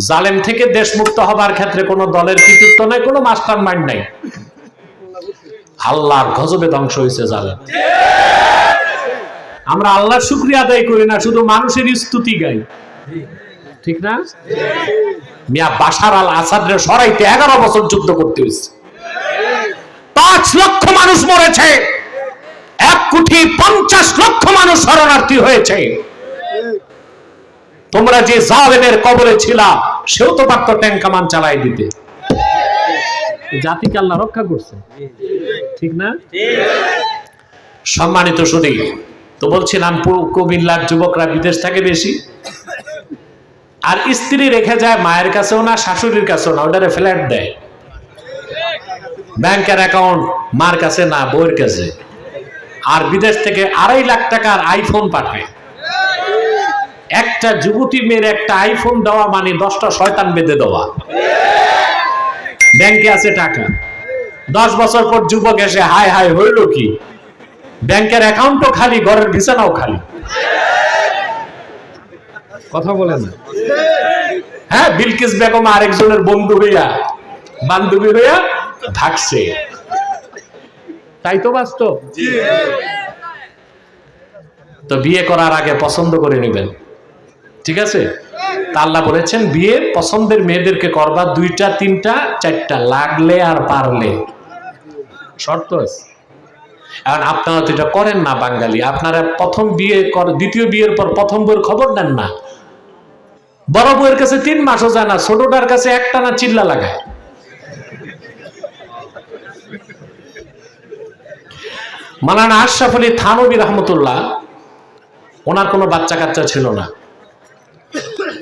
Speaker 1: জালেম থেকে দেশ মুক্ত হবার ক্ষেত্রে কোনো দলের কৃতিত্ব নাই, কোনো মাস্টার মাইন্ড নাই। আল্লাহর গজবে ধ্বংস হয়েছে জালেম। আমরা আল্লাহর শুকরিয়া আদায় করি না, শুধু মানুষের স্তুতি গাই, ঠিক না? মিয়া বাশার আল আসাদের সরাইতে 11 বছর যুদ্ধ করতে হয়েছে, 5 লক্ষ মানুষ মরেছে, 1,50,00,000 মানুষ শরণার্থী হয়েছে। তোমরা যে জালেমের কবরে ছিলা, সেও তো পারত ট্যাঙ্ক কামান চালাই দিতে। জাতিকে আল্লাহ রক্ষা করছে, ঠিক না? সম্মানিত শুধু তো বলছিলাম, কুমিল্লার যুবকরা বিদেশ থাকে বেশি, আর স্ত্রী রেখে যায় মায়ের কাছেও না, শাশুড়ির কাছেও না, ওটারে ফ্ল্যাট দেয়। ব্যাংকের অ্যাকাউন্ট মার কাছে না, বউয়ের কাছে। আর বিদেশ থেকে 2.5 লাখ টাকার আইফোন পাঠায়। একটা যুবতী মেয়ের একটা আইফোন দেওয়া মানে 10টা শয়তান বেঁধে দেওয়া। ব্যাংকে আছে টাকা, 10 বছর পর যুবক এসে হাই হাই হইল কি, ব্যাংকের অ্যাকাউন্টও খালি, ঘরের বিছানাও খালি। কথা বলেন না? হ্যাঁ, বিলকিস বেগম আরেকজনের বন্ধু হইয়া বান্ধবী হইয়া থাকছে, তাই তো বাস্তব। তো বিয়ে করার আগে পছন্দ করে নেবেন, ঠিক আছে? তা আল্লাহ বলেছেন বিয়ে পছন্দের মেয়েদেরকে করবা, 2টা 3টা 4টা, লাগলে আর পারলে, শর্ত আছে। এখন আপনারা তো এটা করেন না বাঙালি, আপনারা প্রথম বিয়ে দ্বিতীয় বিয়ের পর প্রথম বউয়ের খবর নেন না, বড় বউয়ের কাছে 3 মাসও যায় না, ছোটটার কাছে একটানা চিল্লা লাগায়। মাওলানা আশরাফ আলী থানভী রহমতুল্লাহ, ওনার কোনো বাচ্চা কাচ্চা ছিল না,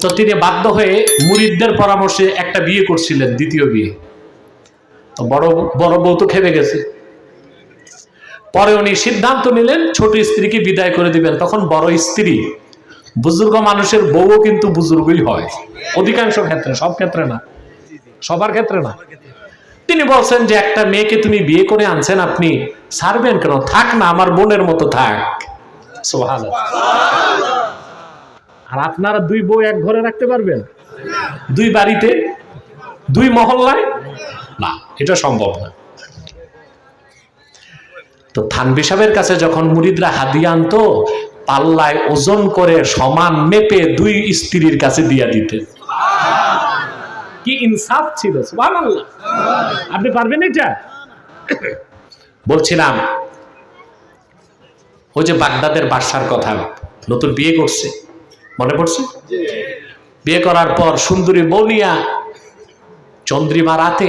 Speaker 1: তো তিনি বাধ্য হয়ে মুরিদদের পরামর্শে একটা বিয়ে করছিলেন, দ্বিতীয় বিয়ে। তো বড় বউ তো খেপে গেছে, পরে উনি সিদ্ধান্ত নিলেন ছোট স্ত্রীকে বিদায় করে দিবেন। তখন বড় স্ত্রী, বুজুর্গ মানুষের বউও কিন্তু বুজুর্গই হয় অধিকাংশ ক্ষেত্রে, সব ক্ষেত্রে না, সবার ক্ষেত্রে না। তিনি বলছেন যে একটা মেয়েকে তুমি বিয়ে করে আনছেন, আপনি ছাড়বেন কেন? থাক না, আমার বোনের মতো থাক। সুবহানাল্লাহ। আর আপনারা 2 বউ এক ঘরে রাখতে পারবেন? 2 বাড়িতে, 2 মহল্লায়? না, এটা সম্ভব না। তো থানভী সাহেবের কাছে যখন মুরিদরা হাদিয়া আনতো, পাল্লায় ওজন করে সমান মেপে 2 স্ত্রীর কাছে দিয়া দিতে। কি ইনসাফ ছিল! সুবহানাল্লাহ। আপনি পারবেন এটা? বলছিলাম ওই যে বাগদাদের বাদশার কথা, নতুন বিয়ে করছে, মনে পড়ছে? বিয়ে করার পর সুন্দরী বনিয়া চন্দ্রিমা রাতে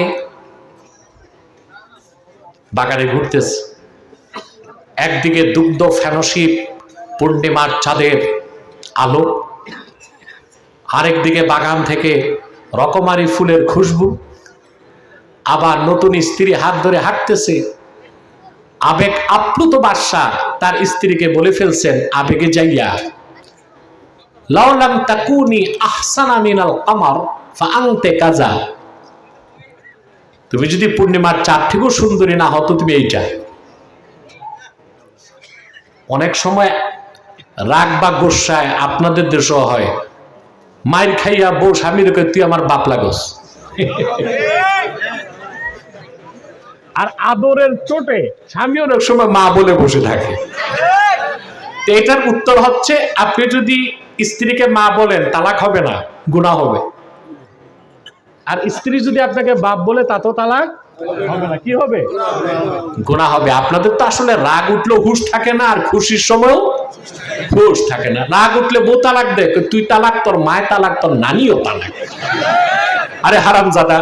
Speaker 1: বাগানে ঘুরতেছে, একদিকে দুগ্ধ ফেনশিপ পূর্ণিমার চাঁদের আলো, আরেকদিকে বাগান থেকে রকমারি ফুলের খুশবু। আবার নতুন স্ত্রী হাত ধরে হাঁটতেছে, আবেগ আপ্লুত বাদশা তার স্ত্রীকে বলে ফেলছেন আবেগে যাইয়া, লাউলাম তাকুনি আহসানা মিনাল কামার ফাআনতে কাজা, তুমি যদি পূর্ণিমার চাঁদ থেকেও সুন্দরী না হতো তুমি এইটা। অনেক সময় রাগ বা গোসায় আপনাদের দেশও হয়, মায়ের খাইয়া বউ স্বামীর কই তুই আমার বাপ লাগস। আর আদরের চোটে স্বামী অনেক সময় মা বলে বসে থাকে। তো এটার উত্তর হচ্ছে, আপনি যদি স্ত্রীকে মা বলেন তালাক হবে না, গুনাহ হবে। আর স্ত্রী যদি আপনাকে বাপ বলে তাতেও তালাক হবে না, কি হবে? গুনাহ হবে। আপনাদের তো আসলে রাগ উঠলেও হুঁশ থাকে না, আর খুশির সময়ও হুঁশ থাকে না। রাগ উঠলে বউ তালাক দে, তুই তালাক, তোর মায়ের তালাক, তোর নানিও তালাক। আরে হারামজাদা,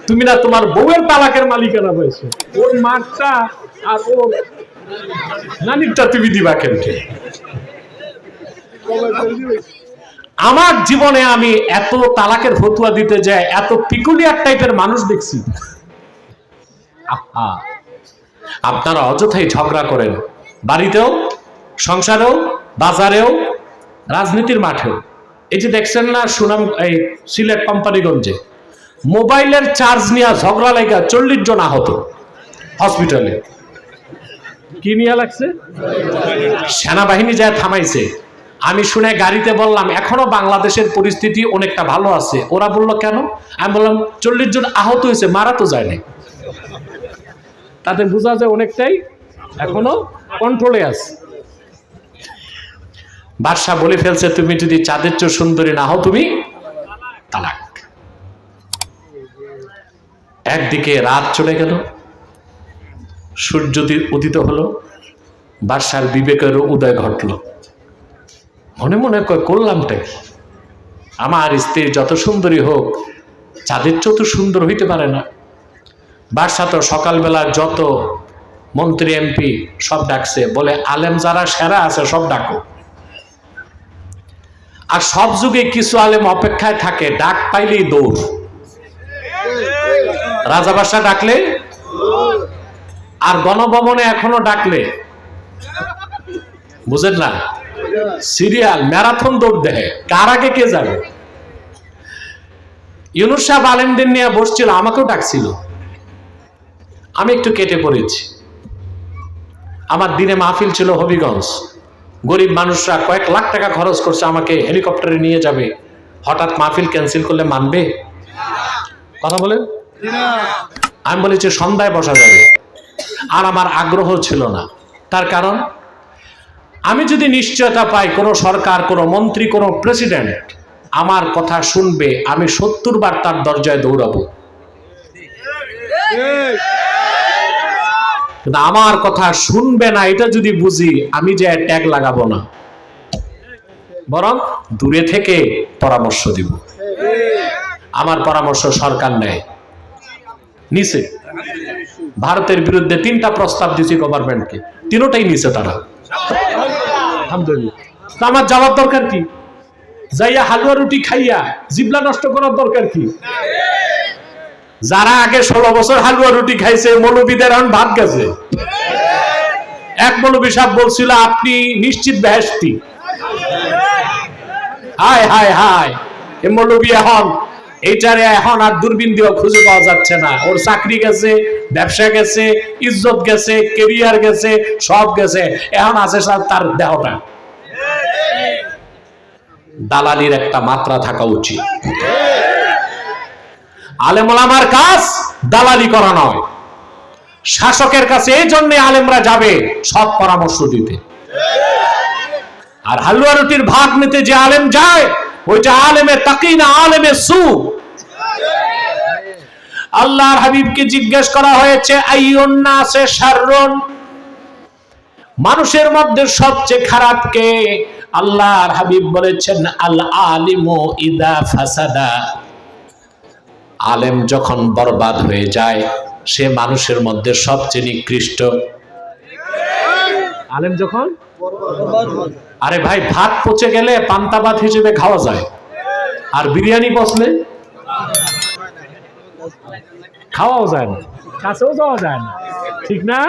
Speaker 1: তুমি না তোমার বউয়ের তালাকের মালিকানা হয়েছে, ওর মারটা আর ওর নানিরটা তুমি দিবা কেমনে? আমার জীবনে আমি এত তালাকের ফতুয়া দিতে যাই, এত পিকুলিয়ার টাইপের মানুষ দেখছি। আপনারা অযথাই ঝগড়া করেন, বাড়িতেও, সংসারেও, বাজারেও, রাজনীতির মাঠেও। এই যে দেখছেন না সুনাম, এই সিলেট কোম্পানিগঞ্জে মোবাইলের চার্জ নিয়ে ঝগড়া লাগা 40 জন আহত হসপিটালে। কি নিয়ে লাগছে? সেনাবাহিনী যায় থামাইছে। আমি শুনে গাড়িতে বললাম এখনো বাংলাদেশের পরিস্থিতি অনেকটা ভালো আছে। ওরা বললো কেন? আমি বললাম 40 জন আহত হয়েছে, মারা তো যায় না। তাতে বোঝা যায় অনেকটাই এখনো কন্ট্রোলে আছে। বাদশা বলে ফেলছে, তুমি যদি চাঁদের চেয়ে সুন্দরী না হও তুমি তালাক। একদিকে রাত চলে গেল, সূর্য উদিত হলো, বাদশার বিবেকের উদয় ঘটলো। মনে মনে কয় করলামটা কি? আমার স্ত্রী যত সুন্দরী হোক, চাঁদের চেয়ে তো সুন্দর হইতে পারে না। বাদশা তো সকালবেলা যত মন্ত্রী এমপি সব ডাকছে, বলে আলেম যারা সেরা আছে সব ডাকো। আর সব যুগে কিছু আলেম অপেক্ষায় থাকে, ডাক পাইলেই দৌড়। রাজা বাদশা ডাকলে আর গণভবনে এখনো ডাকলে, বুঝেন না, সিরিয়াল ম্যারাথন দৌড় দেয়, কার আগে কে যাবে। ইউনুস সাহেব আলেমদের নিয়ে বসছিল, আমাকেও ডাকছিল, আমি একটু কেটে পড়েছি। আমার দিনে মাহফিল ছিল হবিগঞ্জ, গরিব মানুষরা কয়েক লাখ টাকা খরচ করছে আমাকে হেলিকপ্টারে নিয়ে যাবে। হঠাৎ মাহফিল ক্যান্সেল করলে মানবে? কথা বলেন। আমি বলেছি সন্ধ্যায় বসা যাবে, আর আমার আগ্রহ ছিল না। তার কারণ, আমি যদি নিশ্চয়তা পাই কোনো সরকার, কোনো মন্ত্রী, কোনো প্রেসিডেন্ট আমার কথা শুনবে, আমি 70 বার তার দরজায় দৌড়াবো। কিন্তু আমার কথা শুনবে না এটা যদি বুঝি, আমি যে ট্যাগ লাগাবো না, বরং দূরে থেকে পরামর্শ দিব। আমার পরামর্শ সরকার নেয়, নিছে। ভারতের বিরুদ্ধে 3টা প্রস্তাব দিয়েছি গভর্নমেন্টকে, 3টাই নিছে তারা, আলহামদুলিল্লাহ। আমার যাওয়ার দরকার কি? যাইয়া হালুয়া রুটি খাইয়া জিবলা নষ্ট করার দরকার কি? যারা আগে 16 বছর হালুয়া রুটি খাইছে, মৌলবীদের এখন ভাত গেছে। এক মৌলবী সাহেব বলছিল আপনি নিশ্চিত বেহেশতি। হায় হায় হায়, এ মৌলবী এখন এইটারে এখন আর দূরবীন দিয়েও খুঁজে পাওয়া যাচ্ছে না। ওর চাকরি গেছে, ব্যবসা গেছে, ইজ্জত গেছে, কেরিয়ার গেছে, সব গেছে, এখন আছে তার দেহটা। দালালির একটা মাত্রা থাকা উচিত। আলেম ওলামার কাজ দালালি করা নয়। শাসকের কাছে এই জন্য আলেমরা যাবে সৎ পরামর্শ দিতে। আর হালুয়া রুটির ভাগ নিতে যে আলেম যায়, ওইটা আলেমে তাকি না, আলেমে সু। আল্লাহর হাবিবকে জিজ্ঞেস করা হয়েছে, আইয়ুন নাসে শাররুন, মানুষের মধ্যে সবচেয়ে খারাপ কে? আল্লাহর হাবিব বলেছেন, আল আলিমু ইদা ফাসাদা, আলেম যখন বরবাদ হয়ে যায় সে মানুষের মধ্যে সবচেয়ে নিকৃষ্ট। আলেম যখন, আরে ভাই, ভাত পচে গেলে পান্তা ভাত হিসেবে খাওয়া যায়, আর বিরিয়ানি পচলে খাওয়াও যায় না, কাছেও যাওয়া যায় না, ঠিক না?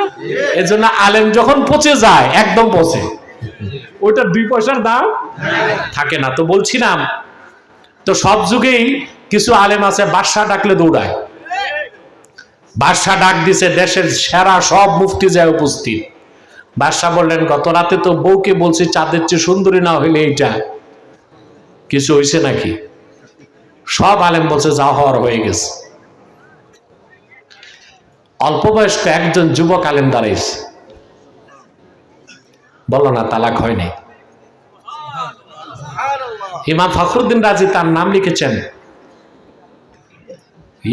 Speaker 1: এজন্য আলেম যখন পচে যায়, একদম পচে, ওইটার 2 পয়সার দাম থাকে না। তো বলছিলাম, তো সব যুগেই কিছু আলেম আছে বাদশা ডাকলে দৌড়ায়। বাদশা ডাক দিছে, দেশের সেরা সব মুফতি যায় উপস্থিত। বাদশা বললেন, গত রাতে তো বউকে বলছি চাঁদের চেয়ে সুন্দরী না হইলে এইটা, কিছু হয়েছে নাকি? সব আলেম বলছে যা হওয়ার হয়ে গেছে। অল্প বয়স্ক একজন যুবক আলেম দাঁড়াইছে, বলল না তালাক হয়নি। ইমাম ফখরুদ্দিন রাজি তার নাম লিখেছেন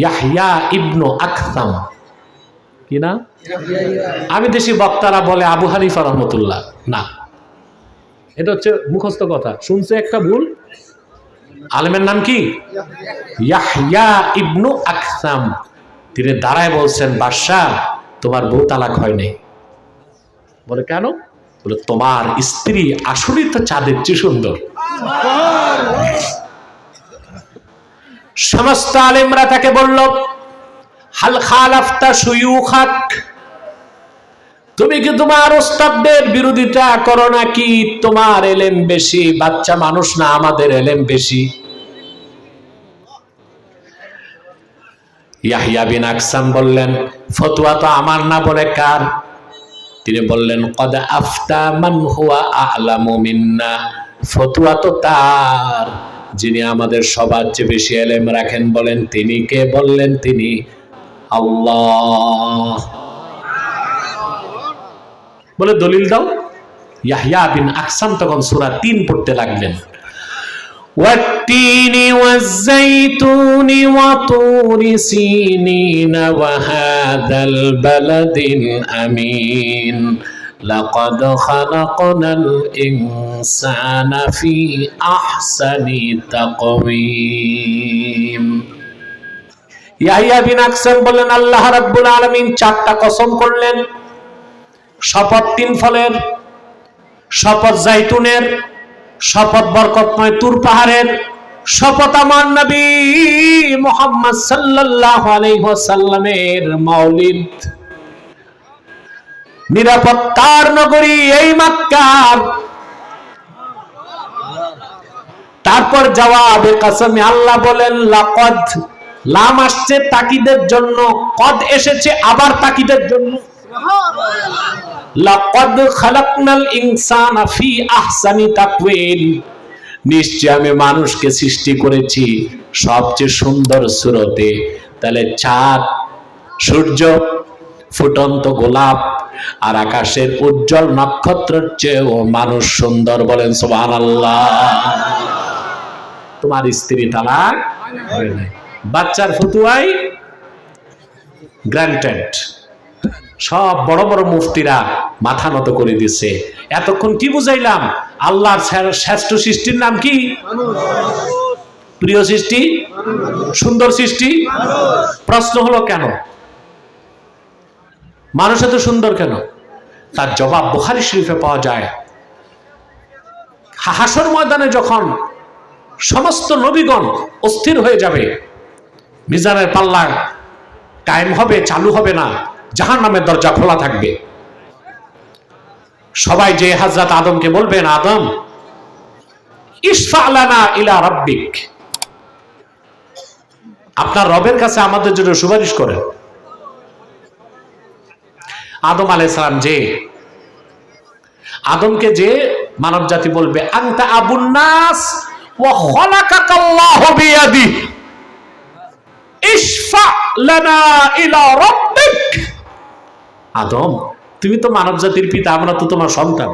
Speaker 1: ইয়াহইয়া ইবনু আখতাম। কি না? আমি দেশি বক্তারা বলে আবু হানিফা রহমতুল্লাহ, না, এটা হচ্ছে মুখস্থ কথা, শুনছে একটা ভুল। আলেমের নাম কি? ইয়াহইয়া ইবনু আখতাম। তিনি দাঁড়ায় বলছেন, বাদশাহ তোমার বউ তালাক হয়নি। বলে কেন? বলে তোমার স্ত্রী আসলেই তো চাঁদের চেয়ে সুন্দর। সমস্ত আলেমরা তাকে বলল, হাল খালাফতা শুয়ুখাক, তুমি কি তোমার ওস্তাদদের বিরোধিতা করো নাকি? তোমার এলেম বেশি, বাচ্চা মানুষ না, আমাদের এলেম বেশি। ইয়াহইয়া বিন আকসাম বললেন, ফতোয়া তো আমার না, বলে কার? তিনি বললেন, কদ আফতা মান হুয়া আ'লামু মিন্না, ফতোয়া তো তার যিনি আমাদের সবার চেয়ে বেশি এলেম রাখেন। বলেন তিনি কে? বললেন তিনি আল্লাহ। বলে দলিল দাও। ইয়াহইয়া বিন আকসাম তখন সূরা ৩ পড়তে লাগলেন, والتين والزيتون وطور سينين وهذا البلد الأمين لقد خلقنا الإنسان في أحسن تقويم। ইয়াহইয়া বিন আকসাম বললেন, আল্লাহ রাব্বুল আলামিন 4টা কসম করলেন। শপথ 3 ফলের, শপথ জাইতুনের, শপথ বরকতময় তুর পাহাড়ের, শপথ আমার নবী মুহাম্মদ সাল্লাল্লাহু আলাইহি ওয়াসাল্লামের মাওলিদ, নিরাপত্তার নগরী এই মক্কা। তারপর জবাবে কসমে আল্লাহ বলেন, লাকাদ, লাম আসছে তাকিদের জন্য, কদ এসেছে আবার তাকিদের জন্য। লাকাদ খালাকনাল ইনসানা ফি আহসানি তাকওয়িম, নিশ্চয় আমি মানুষকে সৃষ্টি করেছি সবচেয়ে সুন্দর সূরতে। তাহলে চাঁদ, সূর্য, ফুটন্ত গোলাপ আর আকাশের উজ্জ্বল নক্ষত্রের চেয়েও মানুষ সুন্দর। বলেন সুবহানাল্লাহ। তোমার স্ত্রী তালাক হয় নাই, বাচ্চার ফতুয়াই গ্রান্টেড। সব বড় বড় মুফতিরা মাথা নত করে দিচ্ছে। এতক্ষণ কি বুঝাইলাম? আল্লাহর শ্রেষ্ঠ সৃষ্টির নাম কি? প্রিয় সৃষ্টি, সুন্দর সৃষ্টি। প্রশ্ন হলো কেন মানুষ এত সুন্দর কেন? তার জবাব বুখারী শরীফে পাওয়া যায়। হাসর ময়দানে যখন সমস্ত নবীগণ অস্থির হয়ে যাবে, মিজানের পাল্লা কায়েম হবে, চালু হবে না, জাহান্নামের দরজা খোলা থাকবে। সবাই যে হযরত আদমকে বলবেন, আদম ইশফা লানা ইলা রাব্বিক, আপনার রবের কাছে আমাদের জন্য সুপারিশ করেন। আদম আলাইহিস সালাম যে আদমকে যে মানব জাতি বলবে, আনতা আবুন নাস ওয়া খালাকাকাল্লাহু বিয়াদিহি ইশফা লানা ইলা রাব্বিক। আদম, তুমি তো মানব জাতির পিতা, আমরা তো তোমার সন্তান,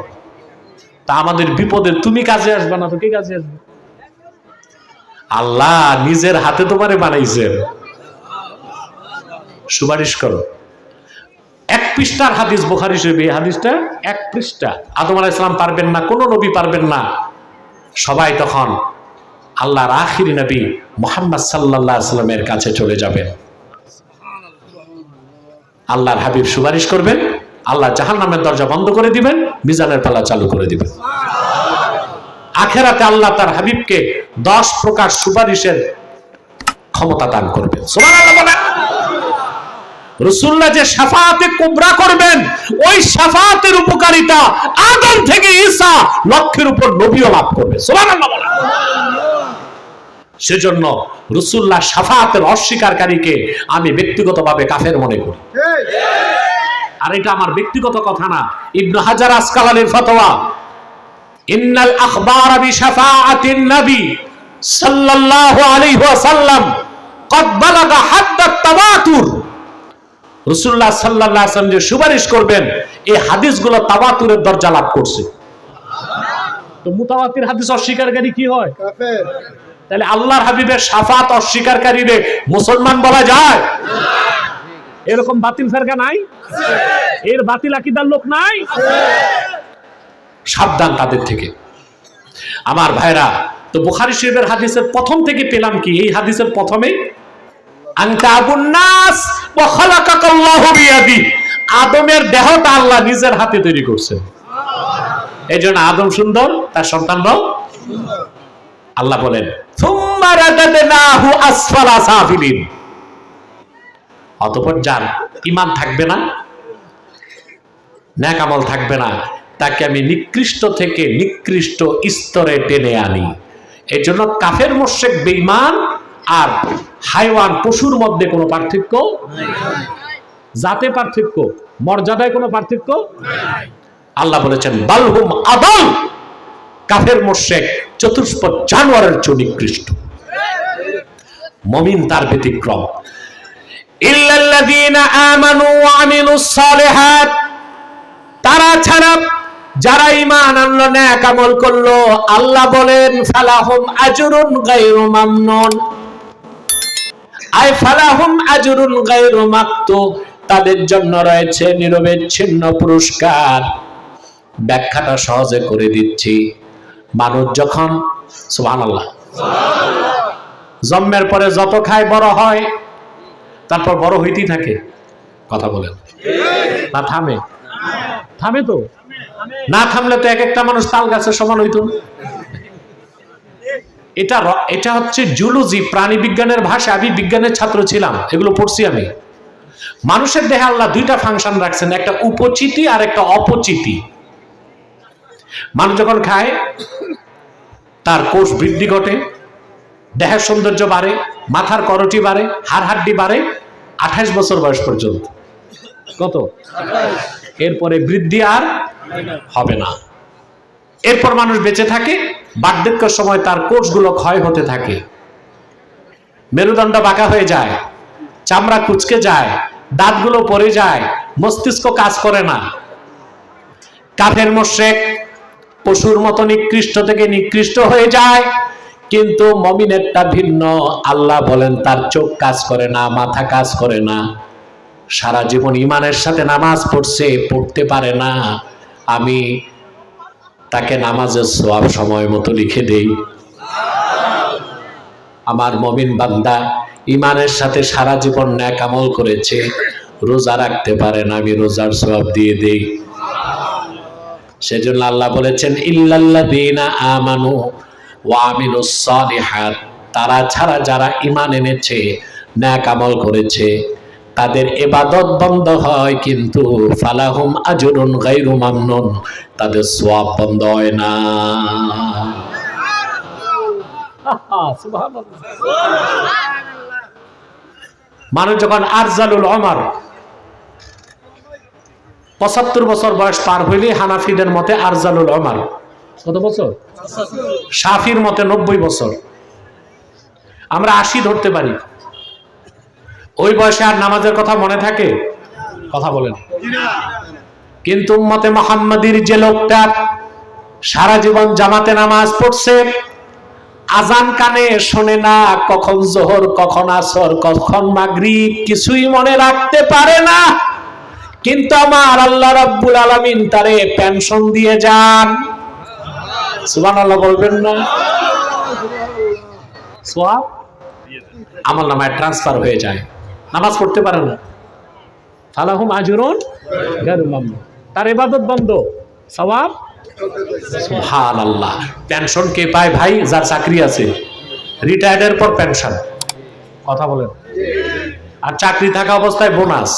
Speaker 1: তা আমাদের বিপদে তুমি কাজে আসবে না তো কে কাজে আসবে? আল্লাহ নিজের হাতে তোমারে বানাইছেন, সুপারিশ করো। 1 পৃষ্ঠার হাদিস বুখারী শরীফে, এই হাদিসটা 1 পৃষ্ঠা। আদম আলাইহিস সালাম পারবেন না, কোন নবী পারবেন না। সবাই তখন আল্লাহর আখিরি নবী মুহাম্মদ সাল্লাল্লাহু আলাইহি সাল্লামের কাছে চলে যাবেন। আল্লাহর হাবিব সুপারিশ করবেন, আল্লাহ জাহান্নামের দরজা বন্ধ করে দিবেন, মিজানের পাল্লা চালু করে দিবেন। আখিরাতে আল্লাহ তার হাবিবকে 10 প্রকার সুপারিশের ক্ষমতা দান করবেন। সুবহানাল্লাহ বলেন। রাসূলুল্লাহ যে শাফাআতে কুবরা করবেন, ওই শাফাআতের উপকারিতা আদম থেকে ঈসা লক্ষের উপর নবীও লাভ করবে। সুবহানাল্লাহ বলেন। সেজন্য রাসূলুল্লাহ শাফাআতের অস্বীকারীকে আমি ব্যক্তিগতভাবে কাফের মনে করি। আর এটা আমার ব্যক্তিগত কথা না, ইবনে হাজার আসকালানির ফতোয়া, ইন্নাল আখবারা বিশাফাআতিন নবী সাল্লাল্লাহু আলাইহি ওয়াসাল্লাম কদ বালাগা হাদ্দাত তাওয়াতুর, রাসূলুল্লাহ সাল্লাল্লাহু আলাইহি ওয়াসাল্লাম যে সুপারিশ করবেন এই হাদিসগুলো তাওয়াতুরের দরজা লাভ করছে। তো মুতাওয়াতির হাদিস অস্বীকারকারী কি হয়? কাফের। তাহলে আল্লাহর হাবিবের শাফাত অস্বীকারকারীরে মুসলমান বলা যায়? এরকম বাতিল ফেরকা নাই? এর বাতিল আকীদার লোক নাই? সাবধান তাদের থেকে। আমার ভাইরা, তো বুখারী শরীফের হাদিসের প্রথম থেকে পেলাম কি? এই হাদিসের প্রথমেই আনতা আবুন নাস ওয়া খালাকাকাল্লাহু বিয়াদি, আদমের দেহটা আল্লাহ নিজের হাতে তৈরি করছেন। এইজন্য আদম সুন্দর, তার সন্তানরাও সুন্দর। আল্লাহ বলেন সুম্মা রাদাদনাহু আসফালা সাফিলিন, অতঃপর যার ঈমান থাকবে না, নেক আমল থাকবে না, তাকে আমি নিকৃষ্ট থেকে নিকৃষ্ট স্তরে টেনে আনি। এর জন্য কাফের মুশরিক বেঈমান আর হাইওয়ান পশুর মধ্যে কোনো পার্থক্য নাই, জাতে পার্থক্য, মর্যাদায় কোনো পার্থক্য নাই। আল্লাহ বলেছেন বালহুম আদাল, কাফের মুশরিক চতুষ্পদ জানোয়ারের চেয়ে নিকৃষ্ট। মুমিন তার ব্যতিক্রম। ইল্লাল্লাযীনা আমানু ওয়া আমিলুস সালিহাত, তারা ছাড়া যারা ঈমান আনলো, নেক আমল করলো, আল্লাহ বলেন ফালাহুম আজরুন গায়রু মামনুন, আই ফালাহুম আজরুন গায়রু মাকতুব, তাদের জন্য রয়েছে নিরবচ্ছিন্ন পুরস্কার। ব্যাখ্যাটা সহজে করে দিচ্ছি। মানুষ যখন সুবহানাল্লাহ জন্মের পরে যত খায় বড় হয়, তারপর বড় হইতেই থাকে। কথা বলেন না? থামে? থামে তো না, থামলে তো এক একটা মানুষ তাল গাছের সমান হইতো। এটা হচ্ছে জুলজি, প্রাণী বিজ্ঞানের ভাষা। আমি বিজ্ঞানের ছাত্র ছিলাম, এগুলো পড়ছি আমি। মানুষের দেহে আল্লাহ দুইটা ফাংশন রাখছেন, একটা উপচিতি আর একটা অপচিতি। মানুষ যখন খায় তার কোষ বৃদ্ধি ঘটে, দেহের সৌন্দর্য বাড়ে, মাথার করটি বাড়ে, হাড় হাড্ডি বাড়ে 28 বছর বয়স পর্যন্ত। কত? এরপরে বৃদ্ধি আর হবে না। এরপর মানুষ বেঁচে থাকে, বার্ধক্যের সময় তার কোষগুলো ক্ষয় হতে থাকে, মেরুদণ্ড বাঁকা হয়ে যায়, চামড়া কুঁচকে যায়, দাঁতগুলো পড়ে যায়, মস্তিষ্ক কাজ করে না। কাফের মুশরিক পশুর মতো নিকৃষ্ট থেকে নিকৃষ্ট হয়ে যায়, কিন্তু মুমিনেরটা ভিন্ন। আল্লাহ বলেন তার চোখ কাজ করে না, মাথা কাজ করে না, সারা জীবন ঈমানের সাথে নামাজ পড়ছে, পড়তে পারে না, আমি তাকে নামাজের সওয়াব সময় মতো লিখে দেই। আমার মুমিন বান্দা ঈমানের সাথে সারা জীবন নেক আমল করেছে, রোজা রাখতে পারে না, আমি রোজার সওয়াব দিয়ে দেই। সেজন্য আল্লাহ বলেছেন ইল্লাল্লাযীনা আমানু ওয়া আমিলুস সালিহাত, তারা ছাড়া যারা ঈমান এনেছে, নেক আমল করেছে, তাদের ইবাদত বন্ধ হয়, কিন্তু ফালাহুম আজরুন গায়রু মামনুন, তাদের সওয়াব বন্ধ হয় না। সুবহানাল্লাহ। মানুষ যখন আরজালুল উমর 75 বছর বয়স পার হইলে হানাফিদের মতে আরজালুল উমর কত বছর? শাফির মতে 90 বছর। আমরা 80 ধরতে পারি। ওই বয়সে আর নামাজের কথা মনে থাকে? কথা বলেন। কিন্তু উম্মতে মুহাম্মাদীর যে লোকটা সারা জীবন জামাতে নামাজ পড়ছে, আজান কানে শোনে না, কখন যোহর, কখন আসর, কখন মাগরিব কিছুই মনে রাখতে পারে না, কিন্তু আমার আল্লাহ রাব্বুল আলামিন তারে পেনশন দিয়ে যান। সুবহানাল্লাহ বলবেন না? সওয়াব আমল নামায় ট্রান্সফার হয়ে যায়। নামাজ পড়তে পারে না, ফালাহুম আজরুন গায়রু মামনুন, তার ইবাদত বন্ধ, সওয়াব। সুবহানাল্লাহ। পেনশন কে পায় ভাই? যার চাকরি আছে, রিটায়ার্ডের পর পেনশন। কথা বলেন। আর চাকরি থাকা অবস্থায় বোনাস।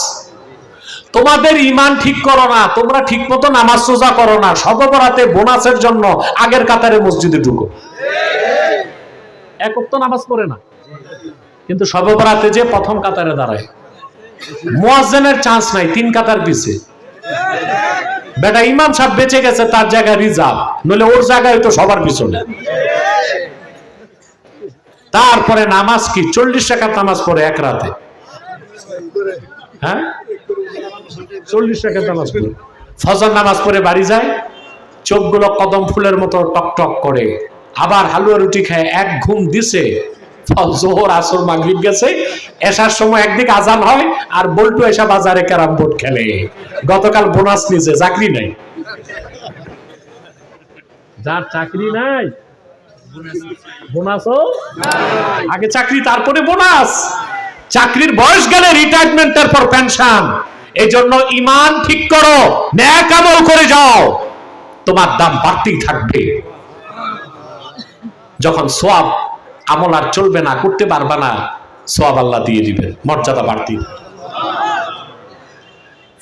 Speaker 1: তোমাদের ঈমান ঠিক করো না, তোমরা ঠিক মতো নামাজ রোজা করো না, শবে বরাতে বোনাসের জন্য আগের কাতারে মসজিদে ঢুকো। এক ওয়াক্ত নামাজ পড়ে না, কিন্তু শবে বরাতে যে প্রথম কাতারে দাঁড়ায়। মুয়াজ্জিনের চান্স নাই, 3 কাতার পিছে। বেটা ইমাম সাহেব বেঁচে গেছে, তার জায়গায় রিজার্ভ, নইলে ওর জায়গায় তো সবার পিছনে। তারপরে নামাজ কি 40 রাকাত নামাজ পড়ে এক রাতে। হ্যাঁ 40 রাকাত নামাজ পড়ে ফজর নামাজ পড়ে বাড়ি যায়, চোখগুলো কদম ফুলের মতো টকটক করে, আবার হালুয়া রুটি খায়, এক ঘুম দিছে, জোহর আসর মাগরিব গেছে, এসার সময় একদিকে আজান হয় আর বল্টু এসা বাজারে ক্যারাম বোর্ড খেলে। গতকাল বোনাস নিছে, চাকরি নাই। যার চাকরি নাই বোনাসও আগে চাকরি তারপরে বোনাস। চাকরির বয়স গেলে রিটায়ারমেন্টের পর পেনশন। এই জন্য ঈমান ঠিক করো, নেক আমল করে যাও, তোমার দাম বাড়তেই থাকবে। যখন সওয়াব আমল আর চলবে না, করতে পারবা না, সওয়াব আল্লাহ দিয়ে দিবেন, মর্যাদা বাড়তি।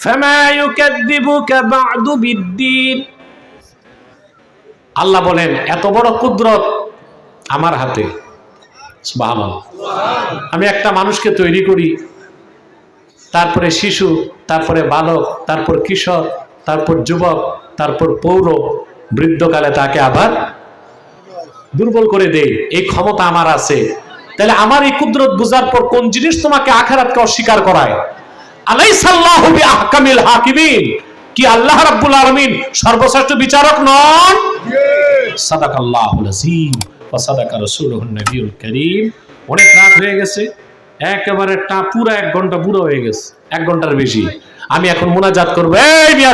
Speaker 1: ফামা ইউকাযযিবুকা বা'দু বিদ্দীন। আল্লাহ বলেন এত বড় কুদরত আমার হাতে। সুবহানাল্লাহ। আমি একটা মানুষকে তৈরি করি, তারপরে শিশু, তারপরে বালক, তারপর কিশোর, তারপর যুবক, তারপর পৌর, বৃদ্ধকালে তাকে আবার দুর্বল করে দেই। এই ক্ষমতা আমার আছে। তাহলে আমার এই কুদরত বুঝার পর কোন জিনিস তোমাকে আখিরাতকে অস্বীকার করায়? আলাইসাল্লাহু বিআহকামিল হাকিমিন। কি আল্লাহ রাব্বুল আলামিন সর্বশ্রেষ্ঠ বিচারক নন? সাদাকাল্লাহুল আযীম ওয়া সাদাকা রাসূলুহুন নবিয়ুল কারীম। অনেক রাত হয়ে গেছে, একেবারে পুরো 1 ঘন্টা পুরো হয়ে গেছে, 1 ঘন্টার বেশি। আমি এখন মুনাজাত করব। এই মিয়া